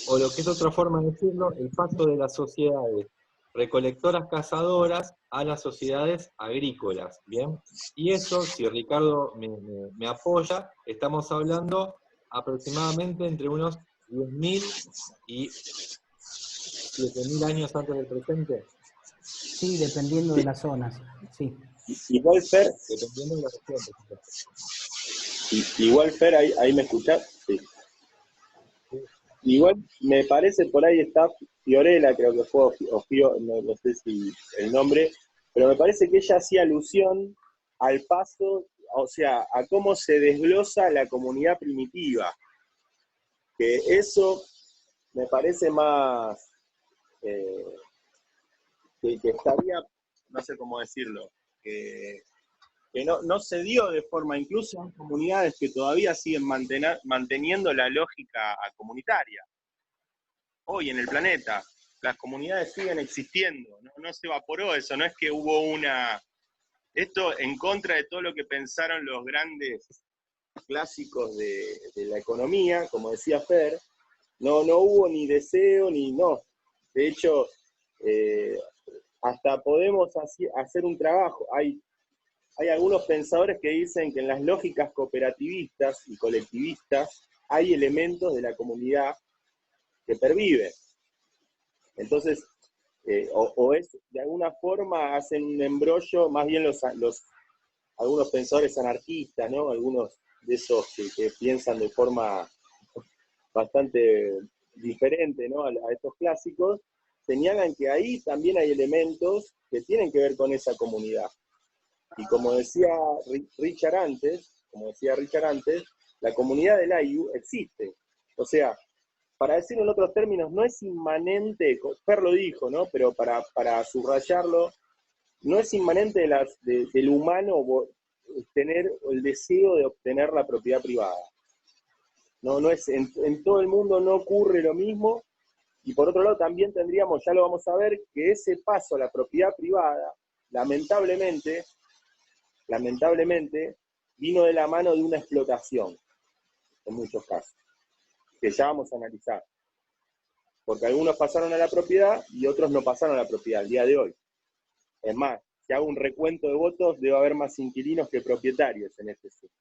o lo que es otra forma de decirlo, el paso de las sociedades recolectoras cazadoras a las sociedades agrícolas, ¿bien? Y eso, si Ricardo me apoya, estamos hablando aproximadamente entre unos 10.000 y 7.000 años antes del presente. Sí, dependiendo de las zonas, sí. Igual, Fer, dependiendo de la región, por supuesto. Igual, Fer, ahí me escuchás. Sí. Igual me parece, por ahí está Fiorella, creo que fue, o Fio, no sé si el nombre, pero me parece que ella hacía alusión al paso, o sea, a cómo se desglosa la comunidad primitiva. Que eso me parece más, que estaría, no sé cómo decirlo, que no se dio de forma, incluso en comunidades que todavía siguen manteniendo la lógica comunitaria. Hoy en el planeta, las comunidades siguen existiendo, no se evaporó eso, no es que hubo esto en contra de todo lo que pensaron los grandes clásicos de la economía, como decía Fer, no hubo ni deseo ni no. De hecho, hasta podemos hacer un trabajo. Hay algunos pensadores que dicen que en las lógicas cooperativistas y colectivistas hay elementos de la comunidad que perviven. Entonces, o es de alguna forma hacen un embrollo, más bien algunos pensadores anarquistas, ¿no? Algunos de esos que piensan de forma bastante diferente, ¿no? a estos clásicos, señalan que ahí también hay elementos que tienen que ver con esa comunidad. Y como decía Richard antes, la comunidad del Ayllu existe. O sea, para decirlo en otros términos, no es inmanente, Fer lo dijo, ¿no? Pero para subrayarlo, no es inmanente del humano tener el deseo de obtener la propiedad privada. No es, en todo el mundo no ocurre lo mismo, y por otro lado también tendríamos, ya lo vamos a ver, que ese paso a la propiedad privada, lamentablemente, vino de la mano de una explotación, en muchos casos, que ya vamos a analizar. Porque algunos pasaron a la propiedad y otros no pasaron a la propiedad al día de hoy. Es más, si hago un recuento de votos, debe haber más inquilinos que propietarios en este sitio.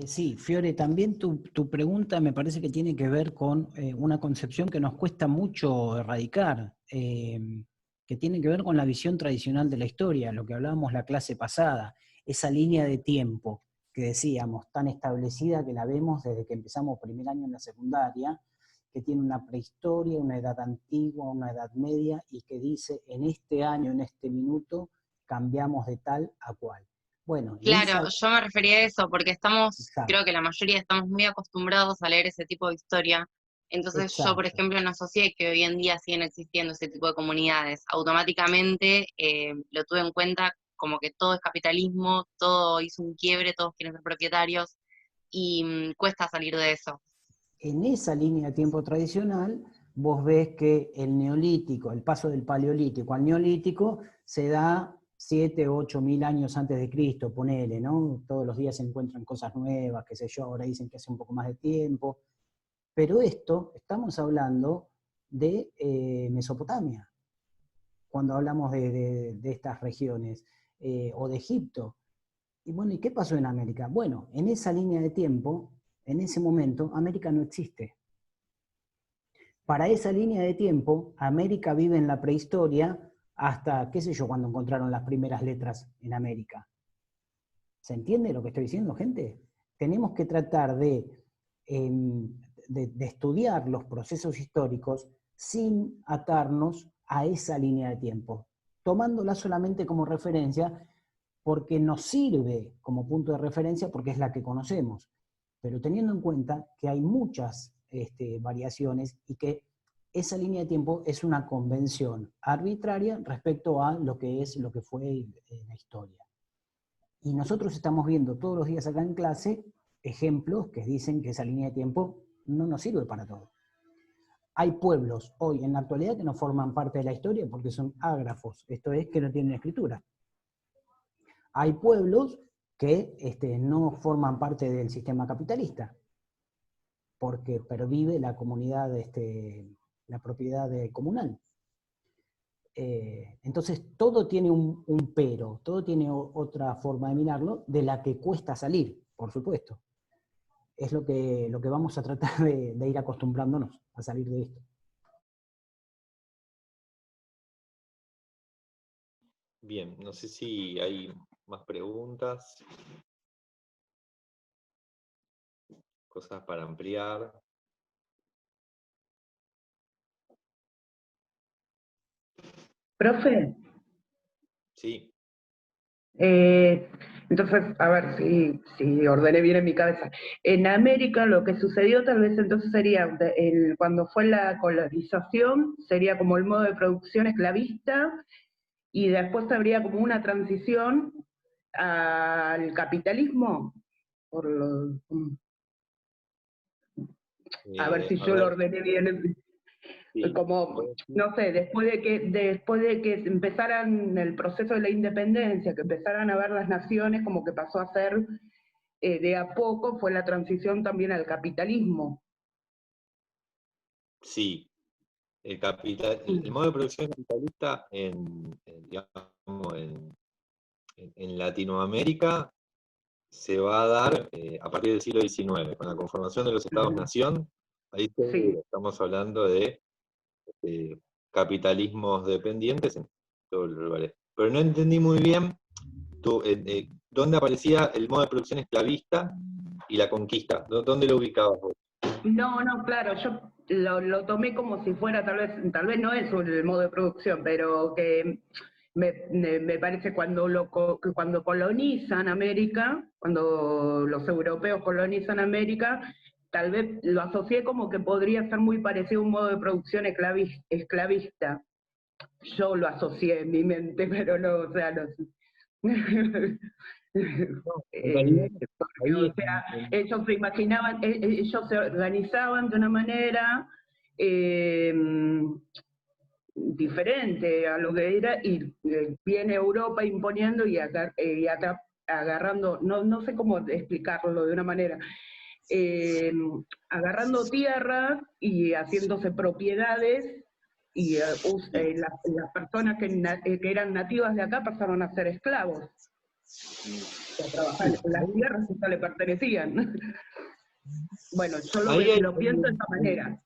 Sí, Fiore, también tu pregunta me parece que tiene que ver con una concepción que nos cuesta mucho erradicar, que tiene que ver con la visión tradicional de la historia, lo que hablábamos la clase pasada, esa línea de tiempo que decíamos, tan establecida que la vemos desde que empezamos primer año en la secundaria, que tiene una prehistoria, una edad antigua, una edad media, y que dice, en este año, en este minuto, cambiamos de tal a cual. Bueno, Claro, yo me refería a eso, porque Exacto. creo que la mayoría estamos muy acostumbrados a leer ese tipo de historia. Entonces yo, por Exacto. ejemplo, no asocié que hoy en día siguen existiendo ese tipo de comunidades. Automáticamente lo tuve en cuenta como que todo es capitalismo, todo hizo un quiebre, todos quieren ser propietarios, y cuesta salir de eso. En esa línea de tiempo tradicional, vos ves que el neolítico, el paso del paleolítico al neolítico, se da 7 o 8 mil años antes de Cristo, ponele, ¿no? Todos los días se encuentran cosas nuevas, qué sé yo, ahora dicen que hace un poco más de tiempo. Pero esto, estamos hablando de Mesopotamia, cuando hablamos de estas regiones, o de Egipto. Y bueno, ¿y qué pasó en América? Bueno, en esa línea de tiempo, en ese momento, América no existe. Para esa línea de tiempo, América vive en la prehistoria hasta, qué sé yo, cuando encontraron las primeras letras en América. ¿Se entiende lo que estoy diciendo, gente? Tenemos que tratar de estudiar los procesos históricos sin atarnos a esa línea de tiempo, tomándola solamente como referencia porque nos sirve como punto de referencia porque es la que conocemos, pero teniendo en cuenta que hay muchas variaciones y que esa línea de tiempo es una convención arbitraria respecto a lo que fue la historia. Y nosotros estamos viendo todos los días acá en clase ejemplos que dicen que esa línea de tiempo no nos sirve para todo. Hay pueblos hoy en la actualidad que no forman parte de la historia porque son ágrafos, esto es que no tienen escritura. Hay pueblos que no forman parte del sistema capitalista, porque pervive la comunidad, la propiedad comunal. Entonces todo tiene un pero, todo tiene otra forma de mirarlo, de la que cuesta salir, por supuesto. Es lo que vamos a tratar de ir acostumbrándonos a salir de esto. Bien, no sé si hay más preguntas, cosas para ampliar. Profe, Sí, entonces, a ver si ordené bien en mi cabeza. En América lo que sucedió tal vez entonces sería, cuando fue la colonización, sería como el modo de producción esclavista, y después habría como una transición al capitalismo, a ver si yo lo ordené bien. Sí. Como, no sé, después de que empezaran el proceso de la independencia, que empezaran a ver las naciones, como que pasó a ser, de a poco, fue la transición también al capitalismo. Sí, el modo de producción capitalista digamos, en Latinoamérica se va a dar a partir del siglo XIX, con la conformación de los Estados-Nación. Ahí Sí. estamos hablando de capitalismos dependientes en todos los lugares. Pero no entendí muy bien dónde aparecía el modo de producción esclavista y la conquista. ¿Dónde lo ubicabas vos? No, claro, yo lo tomé como si fuera, tal vez no es el modo de producción, pero que me parece cuando colonizan América, cuando los europeos colonizan América, tal vez lo asocié como que podría ser muy parecido a un modo de producción esclavista. Yo lo asocié en mi mente, pero no, o sea, no. En realidad, O sea, ellos se imaginaban, ellos se organizaban de una manera diferente a lo que era, y viene Europa imponiendo y agarrando, no sé cómo explicarlo de una manera, agarrando tierras y haciéndose propiedades, y las personas que eran nativas de acá pasaron a ser esclavos. A trabajar en las tierras que ya le pertenecían. Bueno, yo lo pienso de esta manera.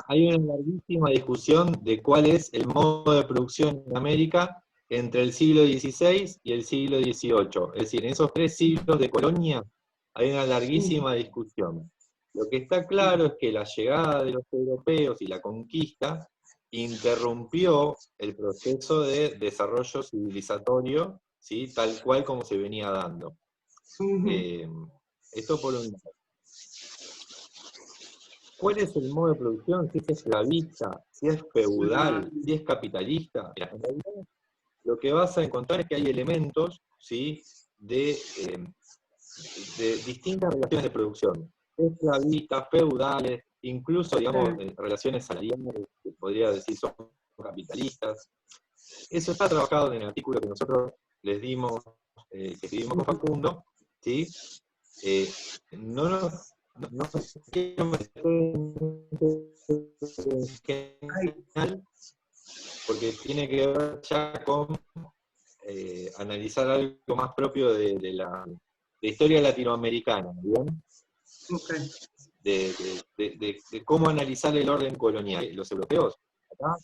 Hay una larguísima discusión de cuál es el modo de producción en América entre el siglo XVI y el siglo XVIII. Es decir, en esos 3 siglos de colonia hay una larguísima discusión. Lo que está claro es que la llegada de los europeos y la conquista interrumpió el proceso de desarrollo civilizatorio, ¿sí? Tal cual como se venía dando. Esto por un lado. ¿Cuál es el modo de producción? Si es esclavista, si es feudal, si es capitalista. En realidad, lo que vas a encontrar es que hay elementos, ¿sí? de distintas relaciones de producción. Esclavistas, feudales, incluso, digamos, relaciones salariales, que podría decir son capitalistas. Eso está trabajado en el artículo que nosotros les dimos, que escribimos con Facundo, ¿sí? No quiero meter en general, porque tiene que ver ya con analizar algo más propio de la historia latinoamericana, ¿bien? Okay. De cómo analizar el orden colonial. Los europeos, acá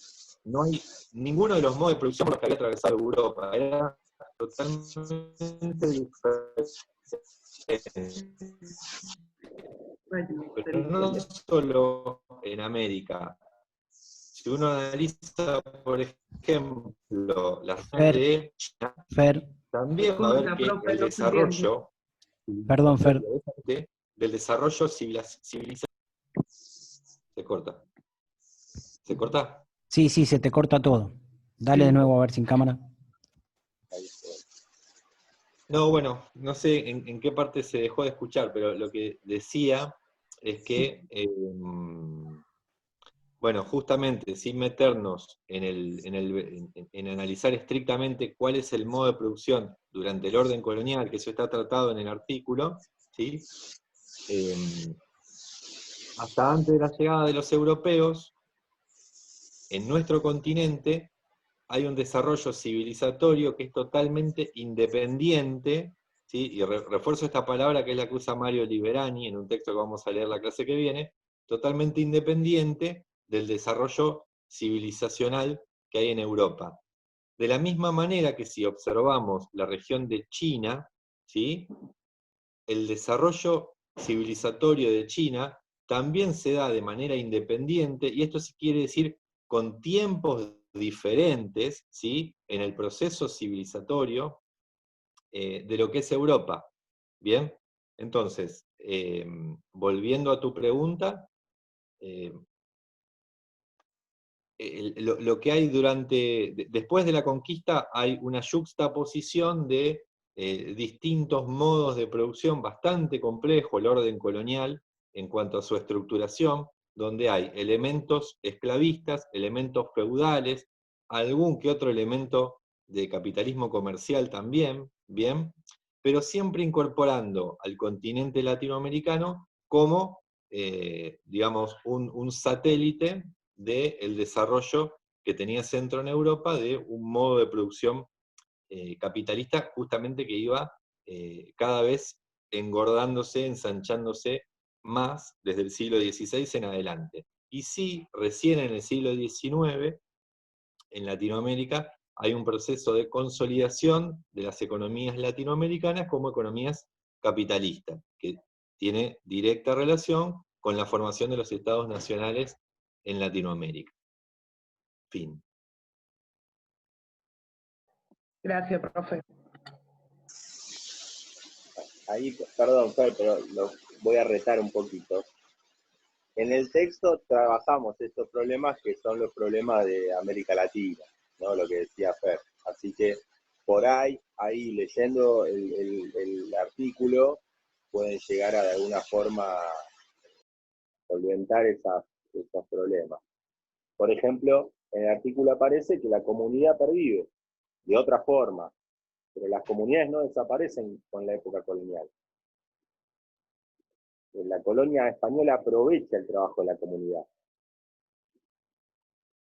no hay ninguno de los modos de producción por los que había atravesado Europa, era totalmente diferente. Pero no solo en América. Si uno analiza, por ejemplo, la zona de China, también va a ver que el desarrollo del desarrollo civilizatorio. ¿Se corta? ¿Se corta? Sí, se te corta todo. Dale de nuevo a ver sin cámara. No, bueno, no sé en qué parte se dejó de escuchar, pero lo que decía es que, bueno, justamente sin meternos en analizar estrictamente cuál es el modo de producción durante el orden colonial, que eso está tratado en el artículo, ¿sí? Hasta antes de la llegada de los europeos, en nuestro continente hay un desarrollo civilizatorio que es totalmente independiente, ¿sí? Y refuerzo esta palabra que es la que usa Mario Liberani en un texto que vamos a leer la clase que viene, totalmente independiente del desarrollo civilizacional que hay en Europa. De la misma manera que si observamos la región de China, ¿sí? El desarrollo civilizatorio de China también se da de manera independiente, y esto sí quiere decir con tiempos diferentes, ¿sí? En el proceso civilizatorio de lo que es Europa. ¿Bien? Entonces, volviendo a tu pregunta, lo que hay después de la conquista hay una yuxtaposición de distintos modos de producción bastante complejo, el orden colonial, en cuanto a su estructuración. donde hay elementos esclavistas, elementos feudales, algún que otro elemento de capitalismo comercial también, bien, pero siempre incorporando al continente latinoamericano como, digamos, un satélite del desarrollo que tenía Centro en Europa de un modo de producción capitalista justamente que iba cada vez engordándose, ensanchándose más desde el siglo XVI en adelante. Y sí, recién en el siglo XIX, en Latinoamérica, hay un proceso de consolidación de las economías latinoamericanas como economías capitalistas, que tiene directa relación con la formación de los estados nacionales en Latinoamérica. Fin. Gracias, profe. Ahí, perdón, Fer, pero lo voy a retar un poquito. En el texto trabajamos estos problemas que son los problemas de América Latina, ¿no? Lo que decía Fer. Así que por ahí leyendo el artículo, pueden llegar a de alguna forma solventar esos problemas. Por ejemplo, en el artículo aparece que la comunidad pervive de otra forma, pero las comunidades no desaparecen con la época colonial. La colonia española aprovecha el trabajo de la comunidad.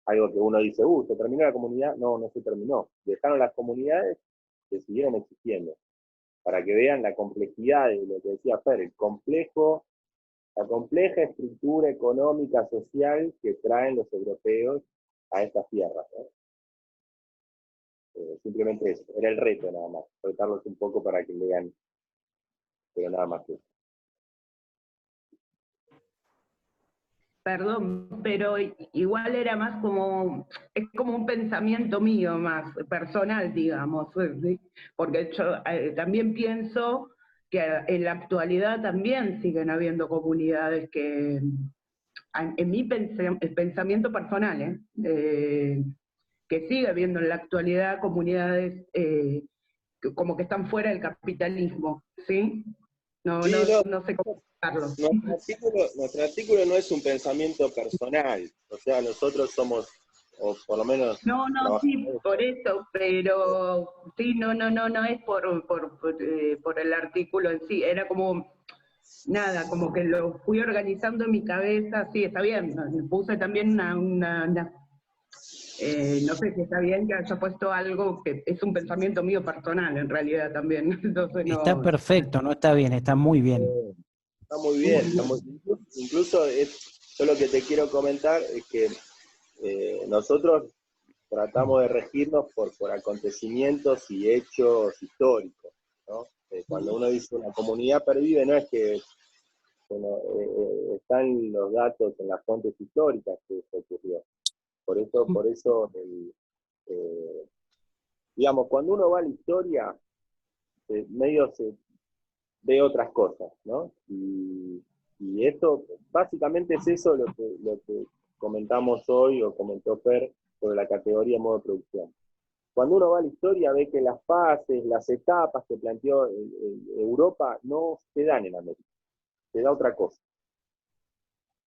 Algo que uno dice, ¿se terminó la comunidad? No, no se terminó. Dejaron las comunidades que siguieron existiendo. Para que vean la complejidad de lo que decía Fer, la compleja estructura económica, social que traen los europeos a estas tierras, ¿no? Simplemente eso, era el reto nada más, retarlos un poco para que lean, pero nada más que eso. Perdón, pero igual era más es como un pensamiento mío más personal, digamos, ¿sí? Porque yo también pienso que en la actualidad también siguen habiendo comunidades que, en mi pensamiento personal, que sigue habiendo en la actualidad comunidades como que están fuera del capitalismo, ¿sí? No sé cómo explicarlo. Nuestro artículo no es un pensamiento personal, o sea, nosotros somos, o por lo menos... No, sí, por eso, pero sí, no es por el artículo en sí, era como, nada, como que lo fui organizando en mi cabeza, sí, está bien, puse también no sé si está bien que haya puesto algo que es un pensamiento mío personal, en realidad también. Entonces, está perfecto, no está bien, está muy bien. Está muy bien. Incluso yo lo que te quiero comentar es que nosotros tratamos de regirnos por acontecimientos y hechos históricos, ¿no? Cuando uno dice una comunidad pervive, no es que están los datos en las fuentes históricas que se ocurrió. Por eso digamos, cuando uno va a la historia, medio se ve otras cosas, ¿no? Y esto, básicamente es eso lo que comentamos hoy, o comentó Fer, sobre la categoría modo de producción. Cuando uno va a la historia, ve que las fases, las etapas que planteó Europa no se dan en América, se da otra cosa.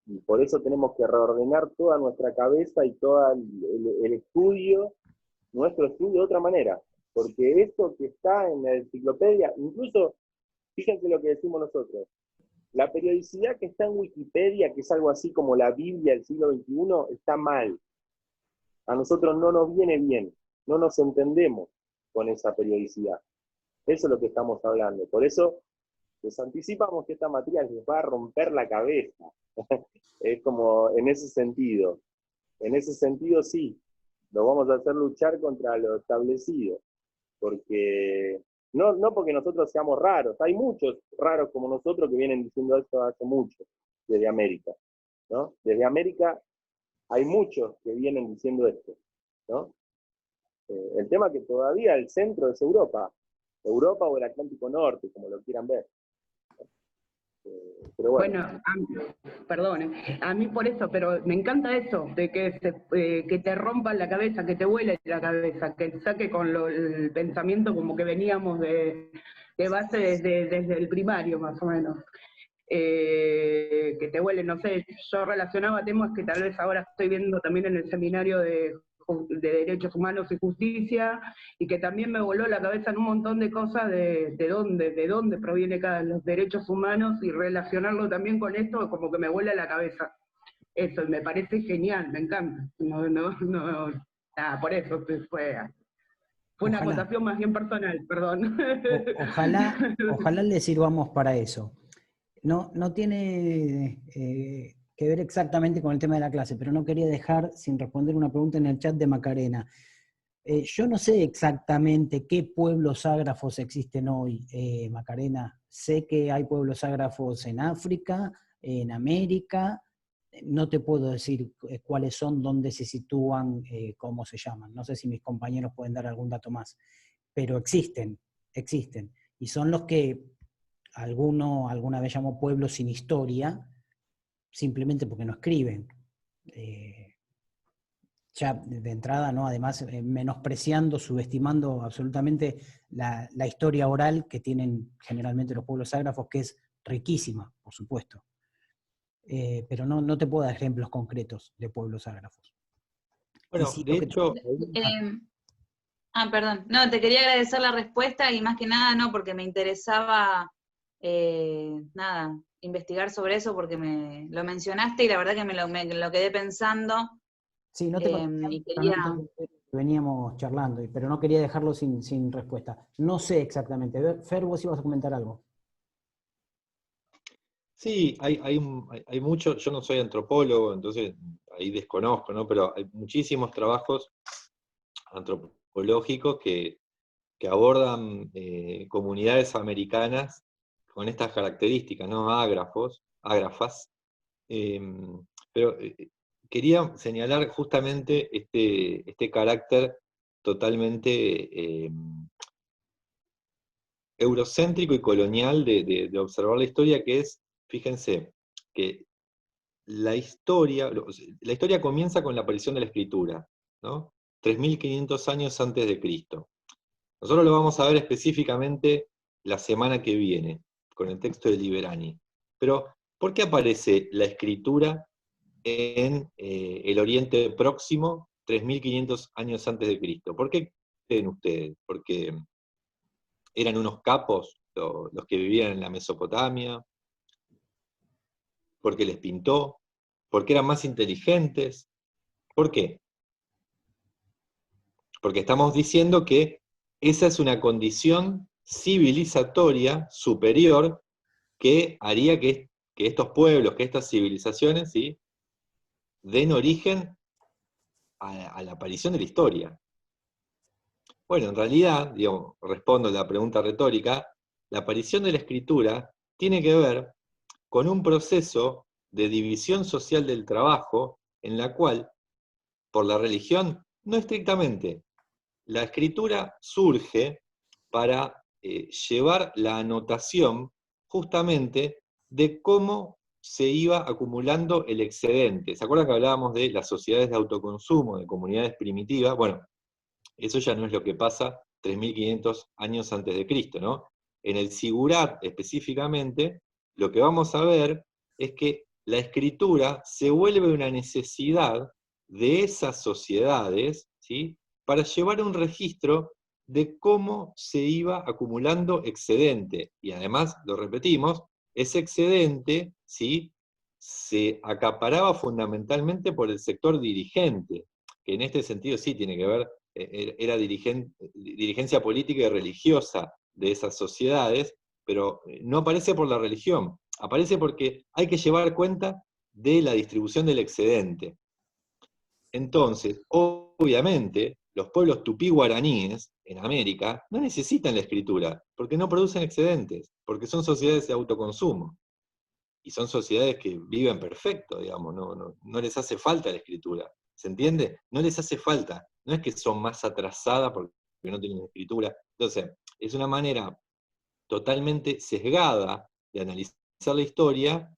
Y por eso tenemos que reordenar toda nuestra cabeza y todo el estudio, nuestro estudio de otra manera. Porque esto que está en la enciclopedia, incluso, fíjense lo que decimos nosotros, la periodicidad que está en Wikipedia, que es algo así como la Biblia del siglo XXI, está mal. A nosotros no nos viene bien, no nos entendemos con esa periodicidad. Eso es lo que estamos hablando. Por eso les anticipamos que esta materia les va a romper la cabeza. Es como en ese sentido. En ese sentido sí, lo vamos a hacer luchar contra lo establecido. Porque no porque nosotros seamos raros, hay muchos raros como nosotros que vienen diciendo esto hace mucho, desde América, ¿no? Desde América hay muchos que vienen diciendo esto, ¿no? El tema que todavía el centro es Europa o el Atlántico Norte, como lo quieran ver. Pero bueno, perdón, a mí por eso, pero me encanta eso, de que te rompan la cabeza, que te vuele la cabeza, que saque con el pensamiento como que veníamos de base desde el primario, más o menos. que te huelen, no sé, yo relacionaba temas que tal vez ahora estoy viendo también en el seminario de Derechos Humanos y Justicia, y que también me voló la cabeza en un montón de cosas de dónde proviene cada los derechos humanos, y relacionarlo también con esto, como que me vuela la cabeza. Eso, me parece genial, me encanta. Nada, por eso fue una acotación más bien personal, perdón. Ojalá le sirvamos para eso. No tiene que ver exactamente con el tema de la clase, pero no quería dejar sin responder una pregunta en el chat de Macarena. Yo no sé exactamente qué pueblos ágrafos existen hoy, Macarena. Sé que hay pueblos ágrafos en África, en América. No te puedo decir cuáles son, dónde se sitúan, cómo se llaman. No sé si mis compañeros pueden dar algún dato más. Pero existen. Y son los que alguna vez llamó pueblos sin historia, simplemente porque no escriben. Ya de entrada, ¿no? Además, menospreciando, subestimando absolutamente la historia oral que tienen generalmente los pueblos ágrafos, que es riquísima, por supuesto. Pero no te puedo dar ejemplos concretos de pueblos ágrafos. Bueno, si de hecho... Perdón. No, te quería agradecer la respuesta y más que nada no, porque me interesaba investigar sobre eso porque me lo mencionaste y la verdad que me lo quedé pensando. Sí, no te y quería... veníamos charlando, pero no quería dejarlo sin respuesta. No sé exactamente. Fer, vos ibas a comentar algo. Sí, hay mucho, yo no soy antropólogo, entonces ahí desconozco, ¿no? Pero hay muchísimos trabajos antropológicos que abordan comunidades americanas con estas características, ¿no? Ágrafas. Pero quería señalar justamente este carácter totalmente eurocéntrico y colonial de observar la historia, que es, fíjense, que la historia comienza con la aparición de la escritura, ¿no? 3.500 años antes de Cristo. Nosotros lo vamos a ver específicamente la semana que viene, con el texto de Liberani. Pero, ¿por qué aparece la escritura en el Oriente Próximo 3.500 años antes de Cristo? ¿Por qué creen ustedes? ¿Porque eran unos capos los que vivían en la Mesopotamia? ¿Porque les pintó? ¿Porque eran más inteligentes? ¿Por qué? Porque estamos diciendo que esa es una condición civilizatoria superior que haría que estos pueblos, que estas civilizaciones, ¿sí?, den origen a la aparición de la historia. Bueno, en realidad, digamos, respondo a la pregunta retórica, la aparición de la escritura tiene que ver con un proceso de división social del trabajo en la cual, por la religión, no estrictamente, la escritura surge para llevar la anotación justamente de cómo se iba acumulando el excedente. ¿Se acuerdan que hablábamos de las sociedades de autoconsumo, de comunidades primitivas? Bueno, eso ya no es lo que pasa 3.500 años antes de Cristo, ¿no? En el Sigurat específicamente, lo que vamos a ver es que la escritura se vuelve una necesidad de esas sociedades, ¿sí?, para llevar un registro de cómo se iba acumulando excedente. Y además, lo repetimos, ese excedente, ¿sí?, se acaparaba fundamentalmente por el sector dirigente, que en este sentido sí tiene que ver, era dirigencia política y religiosa de esas sociedades, pero no aparece por la religión, aparece porque hay que llevar cuenta de la distribución del excedente. Entonces, obviamente, los pueblos tupí-guaraníes en América no necesitan la escritura, porque no producen excedentes, porque son sociedades de autoconsumo. Y son sociedades que viven perfecto, digamos, no les hace falta la escritura. ¿Se entiende? No les hace falta. No es que son más atrasadas porque no tienen escritura. Entonces, es una manera totalmente sesgada de analizar la historia,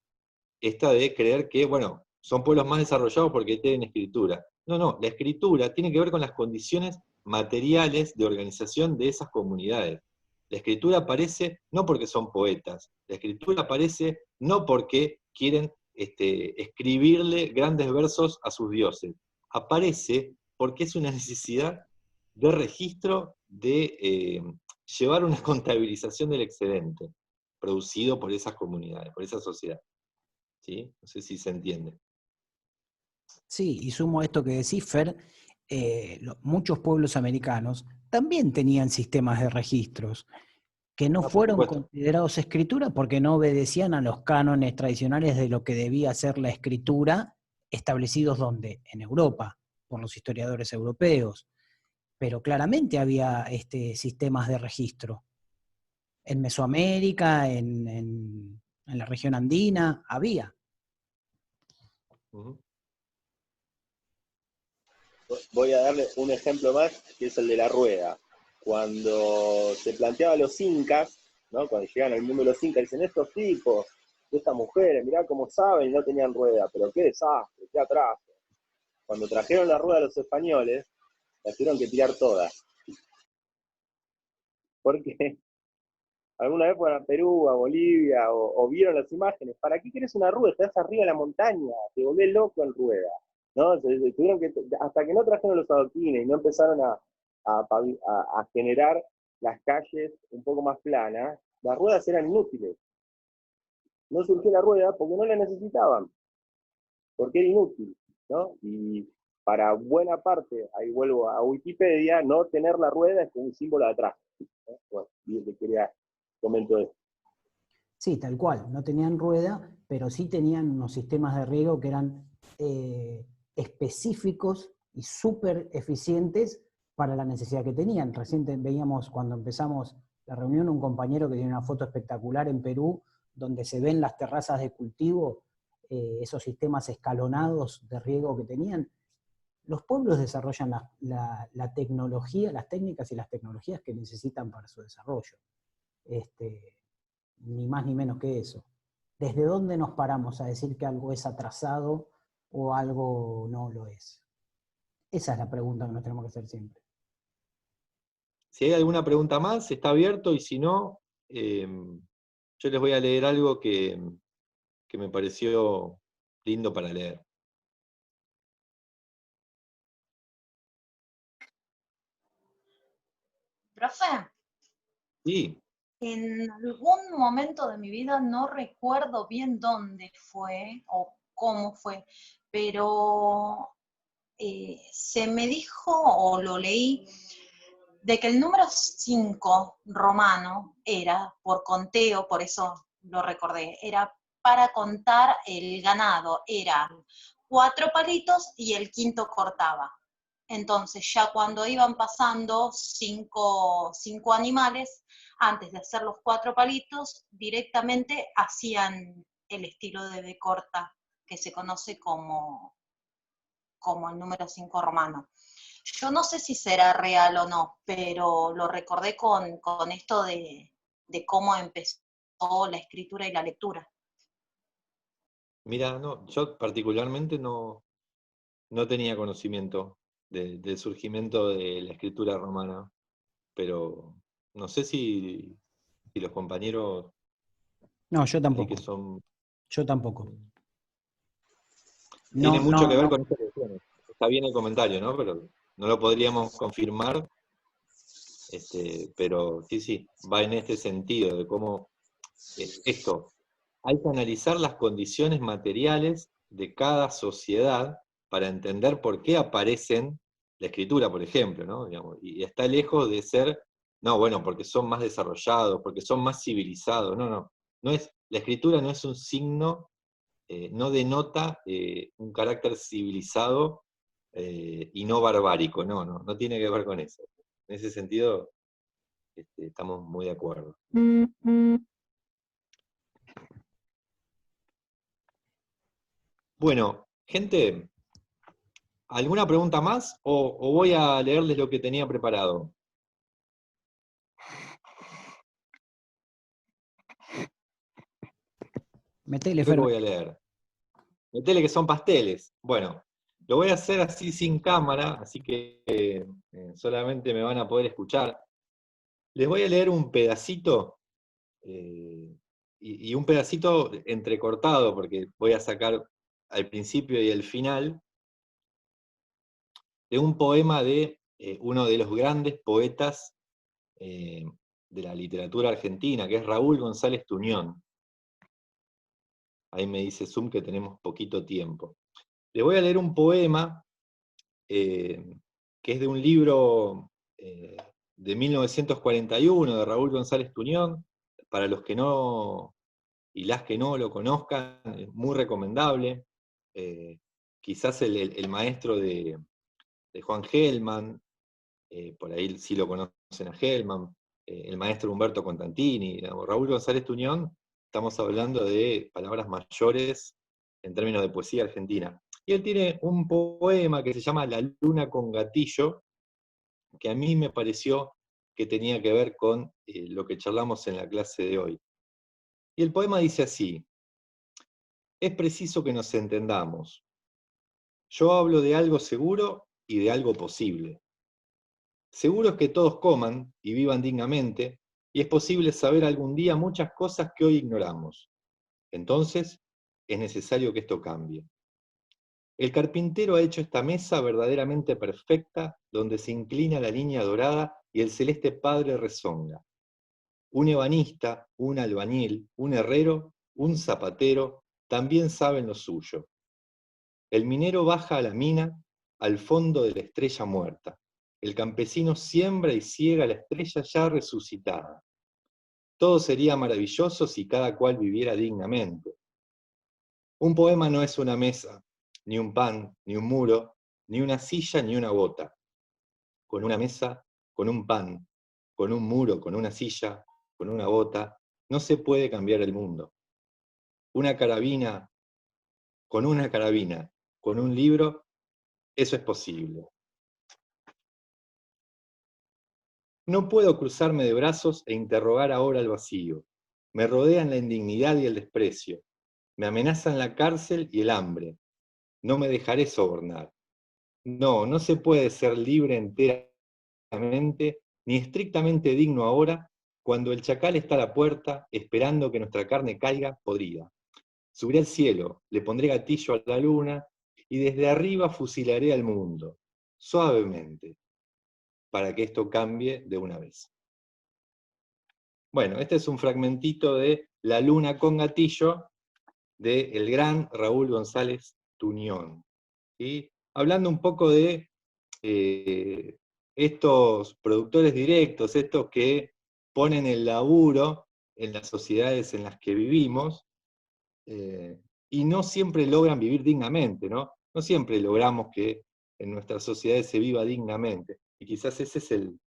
esta de creer que, bueno, son pueblos más desarrollados porque tienen escritura. No, la escritura tiene que ver con las condiciones materiales de organización de esas comunidades. La escritura aparece no porque son poetas, la escritura aparece no porque quieren escribirle grandes versos a sus dioses. Aparece porque es una necesidad de registro, de llevar una contabilización del excedente producido por esas comunidades, por esa sociedad. ¿Sí? No sé si se entiende. Sí, y sumo a esto que decís, Fer, muchos pueblos americanos también tenían sistemas de registros que no por fueron supuesto. considerados escritura porque no obedecían a los cánones tradicionales de lo que debía ser la escritura, establecidos donde, en Europa, por los historiadores europeos. Pero claramente había sistemas de registro. En Mesoamérica, en la región andina, había. Ujú. Voy a darle un ejemplo más, que es el de la rueda. Cuando se planteaba los incas, ¿no? Cuando llegan al mundo de los incas, dicen, estos tipos, estas mujeres, mirá cómo saben, y no tenían rueda, pero qué desastre, qué atraso. Cuando trajeron la rueda a los españoles, las tuvieron que tirar todas. Porque alguna vez fueron a Perú, a Bolivia, o vieron las imágenes, ¿para qué querés una rueda? Estás arriba de la montaña, te volvés loco en rueda. ¿No? Tuvieron que, hasta que no trajeron los adoquines y no empezaron a generar las calles un poco más planas, las ruedas eran inútiles. No surgió la rueda porque no la necesitaban, porque era inútil, ¿no? Y para buena parte, ahí vuelvo a Wikipedia, no tener la rueda es como un símbolo de atrás, ¿no? Bueno, y te quería comentar esto. Sí, tal cual, no tenían rueda, pero sí tenían unos sistemas de riego que eran específicos y súper eficientes para la necesidad que tenían. Recién veíamos cuando empezamos la reunión un compañero que tiene una foto espectacular en Perú, donde se ven las terrazas de cultivo, esos sistemas escalonados de riego que tenían. Los pueblos desarrollan la tecnología, las técnicas y las tecnologías que necesitan para su desarrollo. Ni más ni menos que eso. ¿Desde dónde nos paramos a decir que algo es atrasado o algo no lo es? Esa es la pregunta que nos tenemos que hacer siempre. Si hay alguna pregunta más, está abierto, y si no, yo les voy a leer algo que me pareció lindo para leer. Profe, Sí, en algún momento de mi vida, no recuerdo bien dónde fue o cómo fue, pero se me dijo o lo leí de que el número 5 romano era por conteo, por eso lo recordé, era para contar el ganado, eran 4 palitos y el quinto cortaba. Entonces ya cuando iban pasando 5 animales, antes de hacer los 4 palitos, directamente hacían el estilo de B corta, que se conoce como el número 5 romano. Yo no sé si será real o no, pero lo recordé con esto de cómo empezó la escritura y la lectura. mira, no, yo particularmente no tenía conocimiento del surgimiento de la escritura romana, pero no sé si los compañeros No, yo ahí tampoco. que son... Yo tampoco. Tiene No, mucho no, que ver no. con esta cuestión. Está bien el comentario, ¿no? Pero no lo podríamos confirmar, pero sí, va en este sentido, de cómo esto, hay que analizar las condiciones materiales de cada sociedad para entender por qué aparecen la escritura, por ejemplo, ¿no? Digamos, y está lejos de ser, no, bueno, porque son más desarrollados, porque son más civilizados, no es, la escritura no es un signo, no denota un carácter civilizado y no barbárico, no tiene que ver con eso. En ese sentido, estamos muy de acuerdo. Bueno, gente, ¿alguna pregunta más o voy a leerles lo que tenía preparado? Metele, Creo que Fer. voy a leer. Metele que son pasteles. Bueno, lo voy a hacer así sin cámara, así que solamente me van a poder escuchar. Les voy a leer un pedacito y un pedacito entrecortado, porque voy a sacar al principio y el final, de un poema de uno de los grandes poetas de la literatura argentina, que es Raúl González Tuñón. Ahí me dice Zoom que tenemos poquito tiempo. Les voy a leer un poema que es de un libro de 1941 de Raúl González Tuñón. Para los que no, y las que no lo conozcan, es muy recomendable. Quizás el maestro de Juan Gelman, por ahí sí lo conocen a Gelman, el maestro Humberto Constantini, Raúl González Tuñón, estamos hablando de palabras mayores en términos de poesía argentina. Y él tiene un poema que se llama La luna con gatillo, que a mí me pareció que tenía que ver con lo que charlamos en la clase de hoy. Y el poema dice así: es preciso que nos entendamos. Yo hablo de algo seguro y de algo posible. Seguro es que todos coman y vivan dignamente, y es posible saber algún día muchas cosas que hoy ignoramos. Entonces, es necesario que esto cambie. El carpintero ha hecho esta mesa verdaderamente perfecta, donde se inclina la línea dorada y el celeste padre rezonga. Un ebanista, un albañil, un herrero, un zapatero, también saben lo suyo. El minero baja a la mina, al fondo de la estrella muerta. El campesino siembra y ciega la estrella ya resucitada. Todo sería maravilloso si cada cual viviera dignamente. Un poema no es una mesa, ni un pan, ni un muro, ni una silla, ni una bota. Con una mesa, con un pan, con un muro, con una silla, con una bota, no se puede cambiar el mundo. Una carabina, con un libro, eso es posible. No puedo cruzarme de brazos e interrogar ahora al vacío. Me rodean la indignidad y el desprecio. Me amenazan la cárcel y el hambre. No me dejaré sobornar. No, no se puede ser libre enteramente, ni estrictamente digno ahora, cuando el chacal está a la puerta, esperando que nuestra carne caiga podrida. Subiré al cielo, le pondré gatillo a la luna, y desde arriba fusilaré al mundo, suavemente, para que esto cambie de una vez. Bueno, este es un fragmentito de La luna con gatillo, del gran Raúl González Tuñón. ¿Sí? Hablando un poco de estos productores directos, estos que ponen el laburo en las sociedades en las que vivimos, y no siempre logran vivir dignamente, ¿no? No siempre logramos que en nuestras sociedades se viva dignamente. Y quizás ese es el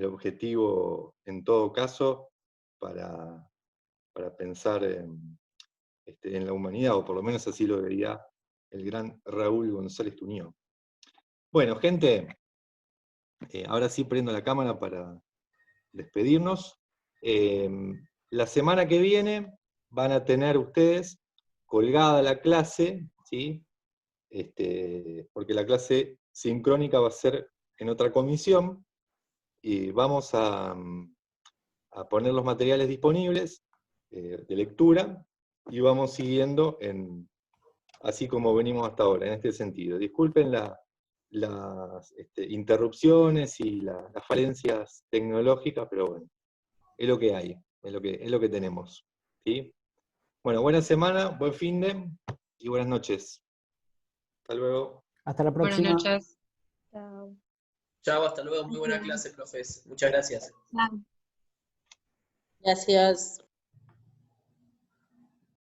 objetivo, en todo caso, para pensar en la humanidad, o por lo menos así lo veía el gran Raúl González Tuñón. Bueno, gente, ahora sí prendo la cámara para despedirnos. La semana que viene van a tener ustedes colgada la clase, ¿sí? Porque la clase sincrónica va a ser en otra comisión, y vamos a poner los materiales disponibles de lectura, y vamos siguiendo así como venimos hasta ahora, en este sentido. Disculpen las interrupciones y las falencias tecnológicas, pero bueno, es lo que hay, es lo que tenemos. ¿Sí? Bueno, buena semana, buen finde y buenas noches. Hasta luego. Hasta la próxima. Buenas noches. Chao. Chao, hasta luego. Muy buena clase, profes. Muchas gracias. Chao. Gracias.